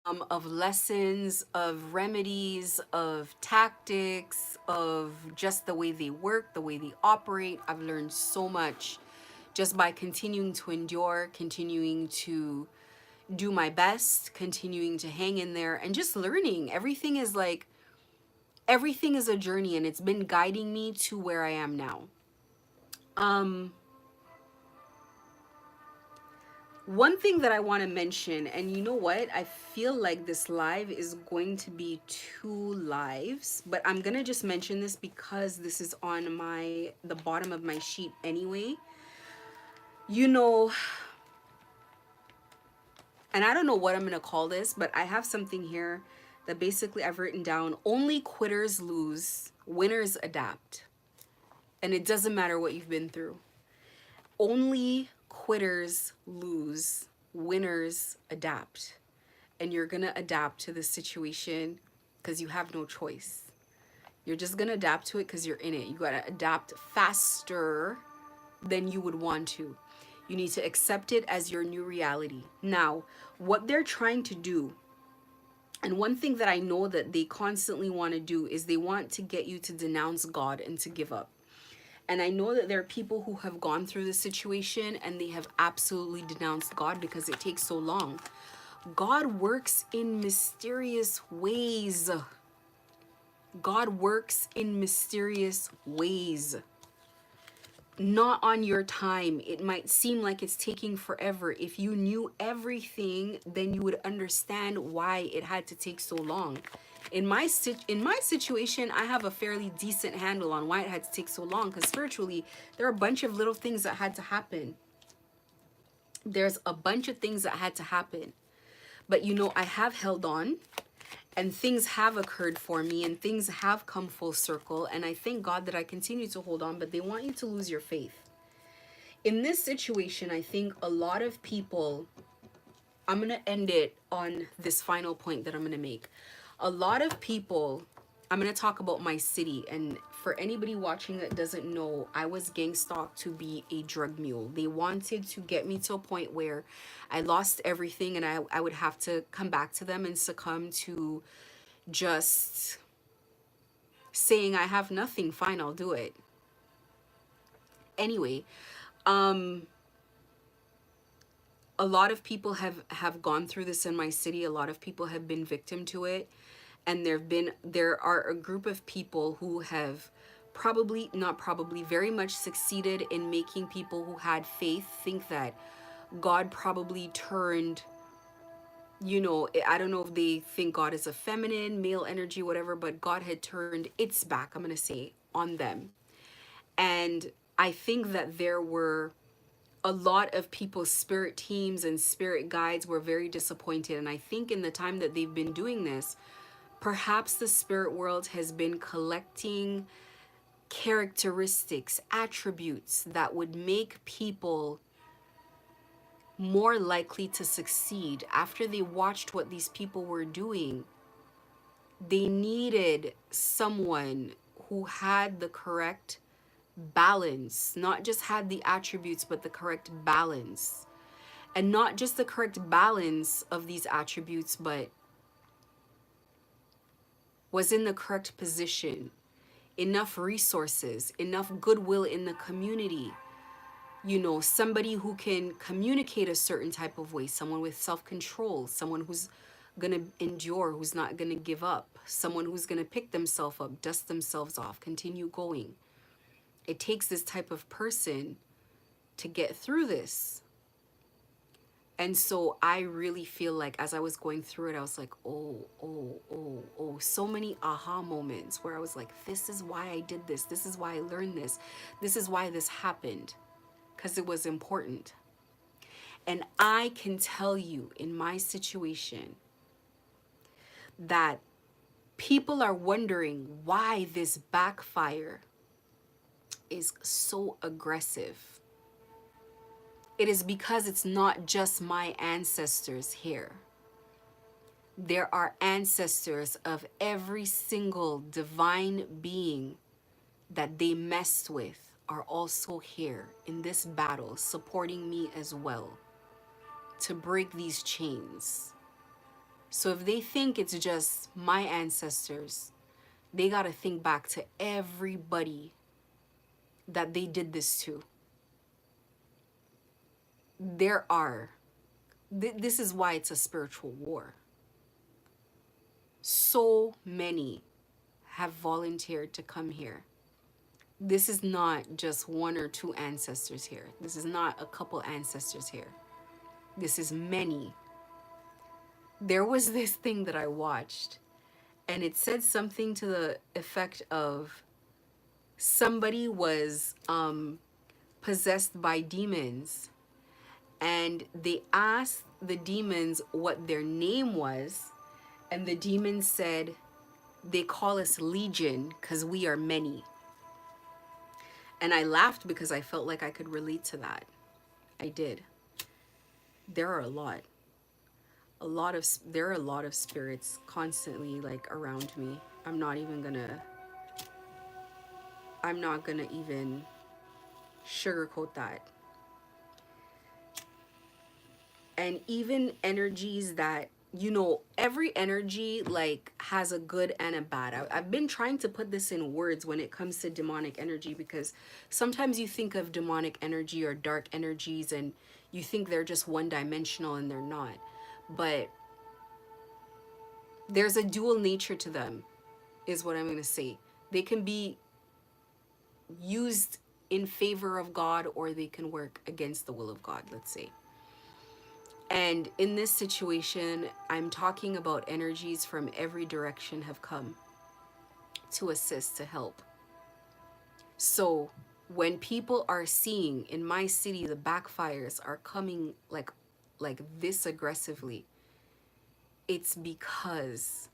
of lessons, of remedies, of tactics, of just the way they work, the way they operate. I've learned so much just by continuing to endure, continuing to do my best, continuing to hang in there, and just learning. Everything is like, Everything is a journey, and it's been guiding me to where I am now. One thing that I want to mention, and you know what? I feel like this live is going to be 2 lives, but I'm going to just mention this because this is on the bottom of my sheet anyway. You know, and I don't know what I'm going to call this, but I have something here that basically I've written down: only quitters lose, winners adapt. And it doesn't matter what you've been through. Only quitters lose, winners adapt. And you're gonna adapt to the situation because you have no choice. You're just gonna adapt to it because you're in it. You gotta adapt faster than you would want to. You need to accept it as your new reality. Now, what they're trying to do, and one thing that I know that they constantly want to do, is they want to get you to denounce God and to give up. And I know that there are people who have gone through this situation and they have absolutely denounced God because it takes so long. God works in mysterious ways. God works in mysterious ways. Not on your time. It might seem like it's taking forever. If you knew everything, then you would understand why it had to take so long. In my situation, I have a fairly decent handle on why it had to take so long, because spiritually, there are a bunch of little things that had to happen. There's a bunch of things that had to happen. But you know, I have held on, and things have occurred for me, and things have come full circle, and I thank God that I continue to hold on, but they want you to lose your faith. In this situation, I think a lot of people, I'm going to end it on this final point that I'm going to make. A lot of people, I'm going to talk about my city. And for anybody watching that doesn't know, I was gang stalked to be a drug mule. They wanted to get me to a point where I lost everything and I would have to come back to them and succumb to just saying I have nothing. Fine, I'll do it. Anyway, a lot of people have gone through this in my city. A lot of people have been victim to it, and there are a group of people who have very much succeeded in making people who had faith think that God probably turned, you know, I don't know if they think God is a feminine, male energy, whatever, but God had turned its back, I'm gonna say, on them. And I think that there were a lot of people's spirit teams and spirit guides were very disappointed. And I think in the time that they've been doing this, perhaps the spirit world has been collecting characteristics, attributes that would make people more likely to succeed. After they watched what these people were doing, they needed someone who had the correct balance, not just had the attributes, but the correct balance. And not just the correct balance of these attributes, but was in the correct position, enough resources, enough goodwill in the community. You know, somebody who can communicate a certain type of way, someone with self-control, someone who's gonna endure, who's not gonna give up, someone who's gonna pick themselves up, dust themselves off, continue going. It takes this type of person to get through this. And so I really feel like as I was going through it, I was like, oh, so many aha moments where I was like, this is why I did this. This is why I learned this. This is why this happened, because it was important. And I can tell you in my situation that people are wondering why this backfire is so aggressive. It is because it's not just my ancestors here. There are ancestors of every single divine being that they messed with are also here in this battle, supporting me as well to break these chains. So if they think it's just my ancestors, they got to think back to everybody that they did this to. This is why it's a spiritual war. So many have volunteered to come here. This is not just one or two ancestors here. This is not a couple ancestors here. This is many. There was this thing that I watched, and it said something to the effect of somebody was possessed by demons, and they asked the demons what their name was, and the demons said, they call us Legion because we are many. And I laughed because I felt like I could relate to that. I did. There are a lot. There are a lot of spirits constantly like around me. I'm not gonna even sugarcoat that. And even energies that, you know, every energy like has a good and a bad. I've been trying to put this in words when it comes to demonic energy, because sometimes you think of demonic energy or dark energies and you think they're just one dimensional, and they're not. But there's a dual nature to them, is what I'm going to say. They can be used in favor of God, or they can work against the will of God, let's say. And in this situation, I'm talking about energies from every direction have come to assist, to help. So when people are seeing in my city the backfires are coming like this aggressively, it's because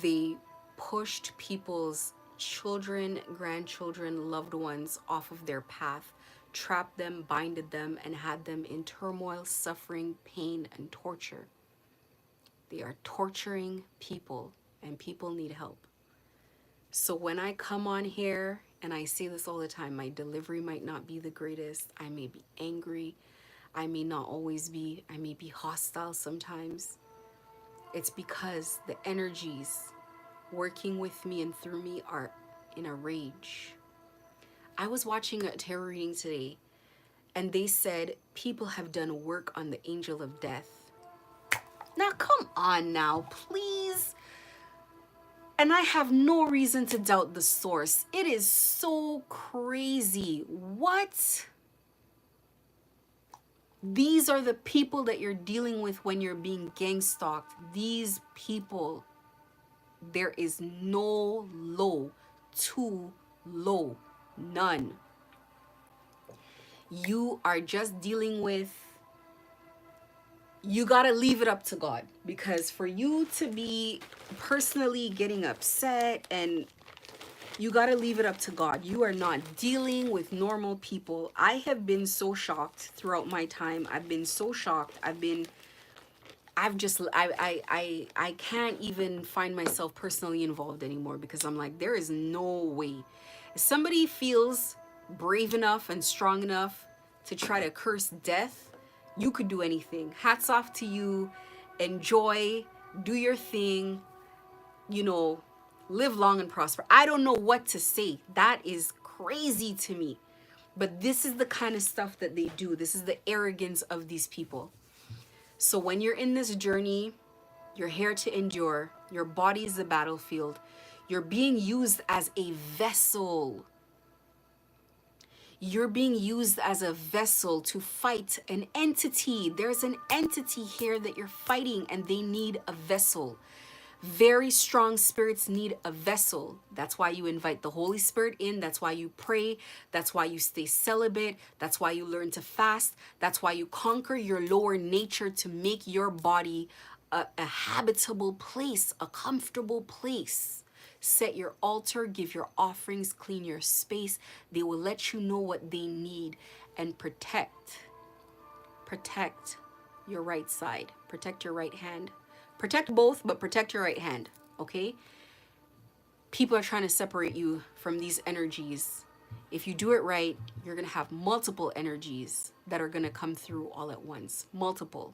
they pushed people's children, grandchildren, loved ones off of their path, trapped them, binded them, and had them in turmoil, suffering, pain, and torture. They are torturing people, and people need help. So when I come on here, and I say this all the time, my delivery might not be the greatest. I may be angry. I may not always be. I may be hostile sometimes. It's because the energies working with me and through me are in a rage. I was watching a tarot reading today, and they said people have done work on the angel of death. Now, come on now, please. And I have no reason to doubt the source. It is so crazy. What? These are the people that you're dealing with when you're being gang stalked. These people, there is no low, too low, none. You are just dealing with, you got to leave it up to God, because for you to be personally getting upset, and you got to leave it up to God. You are not dealing with normal people. I have been so shocked throughout my time. I've been so shocked. I can't even find myself personally involved anymore, because I'm like, there is no way. If somebody feels brave enough and strong enough to try to curse death, you could do anything. Hats off to you. Enjoy, do your thing, you know, live long and prosper. I don't know what to say. That is crazy to me. But this is the kind of stuff that they do. This is the arrogance of these people. So when you're in this journey, you're here to endure. Your body is the battlefield. You're being used as a vessel. You're being used as a vessel to fight an entity. There's an entity here that you're fighting, and they need a vessel. Very strong spirits need a vessel. That's why you invite the Holy Spirit in. That's why you pray. That's why you stay celibate. That's why you learn to fast. That's why you conquer your lower nature to make your body a habitable place, a comfortable place. Set your altar, give your offerings, clean your space. They will let you know what they need, and protect your right side. Protect your right hand. Protect both, but protect your right hand, okay? People are trying to separate you from these energies. If you do it right, you're going to have multiple energies that are going to come through all at once. Multiple.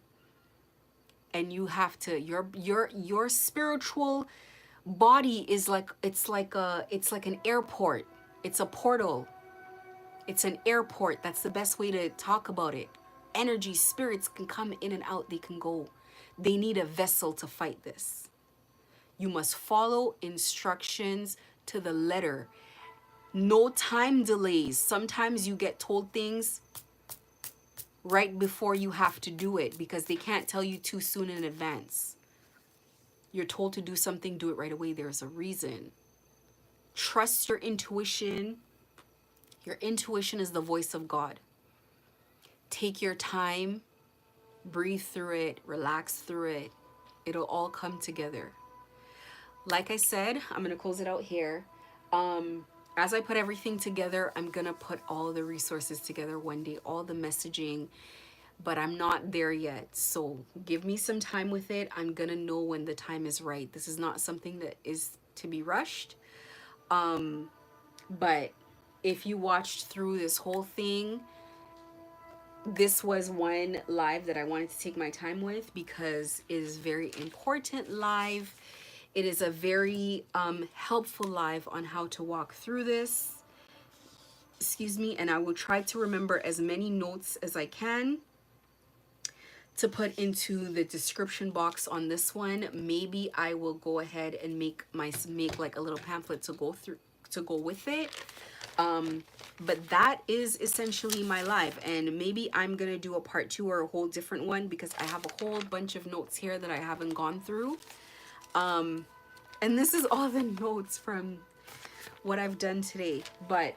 And you have to, your spiritual body is like, it's like an airport. It's a portal. It's an airport. That's the best way to talk about it. Energy, spirits can come in and out. They can go. They need a vessel to fight this. You must follow instructions to the letter. No time delays. Sometimes you get told things right before you have to do it because they can't tell you too soon in advance. You're told to do something, do it right away. There's a reason. Trust your intuition. Your intuition is the voice of God. Take your time, breathe through it, relax through it. It'll all come together. Like I said, I'm going to close it out here. As I put everything together, I'm going to put all the resources together one day, all the messaging, but I'm not there yet. So give me some time with it. I'm going to know when the time is right. This is not something that is to be rushed. But if you watched through this whole thing, this was one live that I wanted to take my time with because it is very important live. It is a very helpful live on how to walk through this. Excuse me, and I will try to remember as many notes as I can to put into the description box on this one. Maybe I will go ahead and make like a little pamphlet to go with it. But that is essentially my live, and maybe I'm gonna do a part 2 or a whole different one because I have a whole bunch of notes here that I haven't gone through. And this is all the notes from what I've done today, but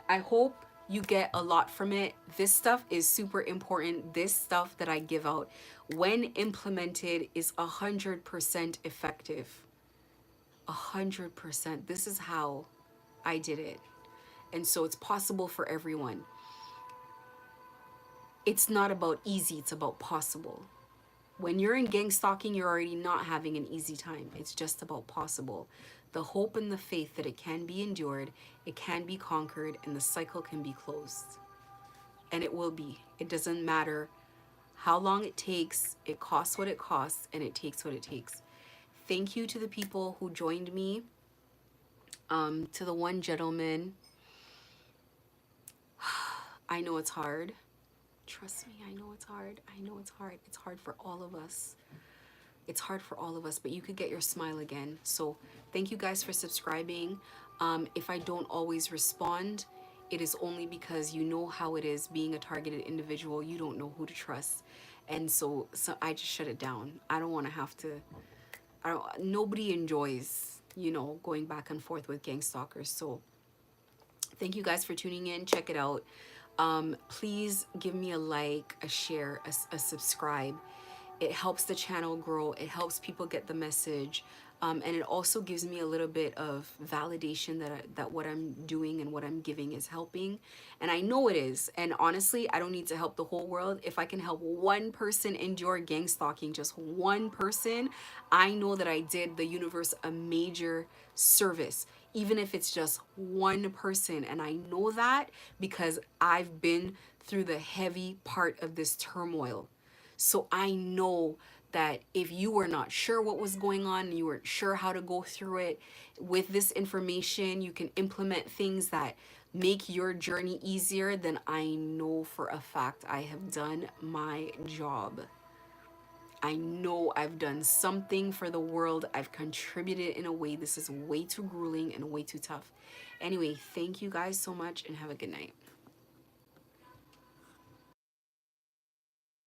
I hope you get a lot from it. This stuff is super important. This stuff that I give out, when implemented, is 100% effective. 100%. This is how I did it. And so it's possible for everyone. It's not about easy, it's about possible. When you're in gang stalking, you're already not having an easy time. It's just about possible. The hope and the faith that it can be endured, it can be conquered, and the cycle can be closed. And it will be. It doesn't matter how long it takes. It costs what it costs, and it takes what it takes. Thank you to the people who joined me. To the one gentleman, I know it's hard. Trust me, I know it's hard. I know it's hard. It's hard for all of us. It's hard for all of us, but you could get your smile again. So thank you guys for subscribing. If I don't always respond, it is only because you know how it is being a targeted individual. You don't know who to trust. And so I just shut it down. I don't want to have to, nobody enjoys, going back and forth with gang stalkers. So thank you guys for tuning in. Check it out. Please give me a like, a share, a subscribe. It helps the channel grow. It helps people get the message. And it also gives me a little bit of validation that what I'm doing and what I'm giving is helping. And I know it is. And honestly, I don't need to help the whole world. If I can help one person endure gang stalking, just one person, I know that I did the universe a major service, even if it's just one person. And I know that because I've been through the heavy part of this turmoil. So I know that if you were not sure what was going on, you weren't sure how to go through it, with this information, you can implement things that make your journey easier, then I know for a fact I have done my job. I know I've done something for the world. I've contributed in a way. This is way too grueling and way too tough. Anyway, thank you guys so much and have a good night.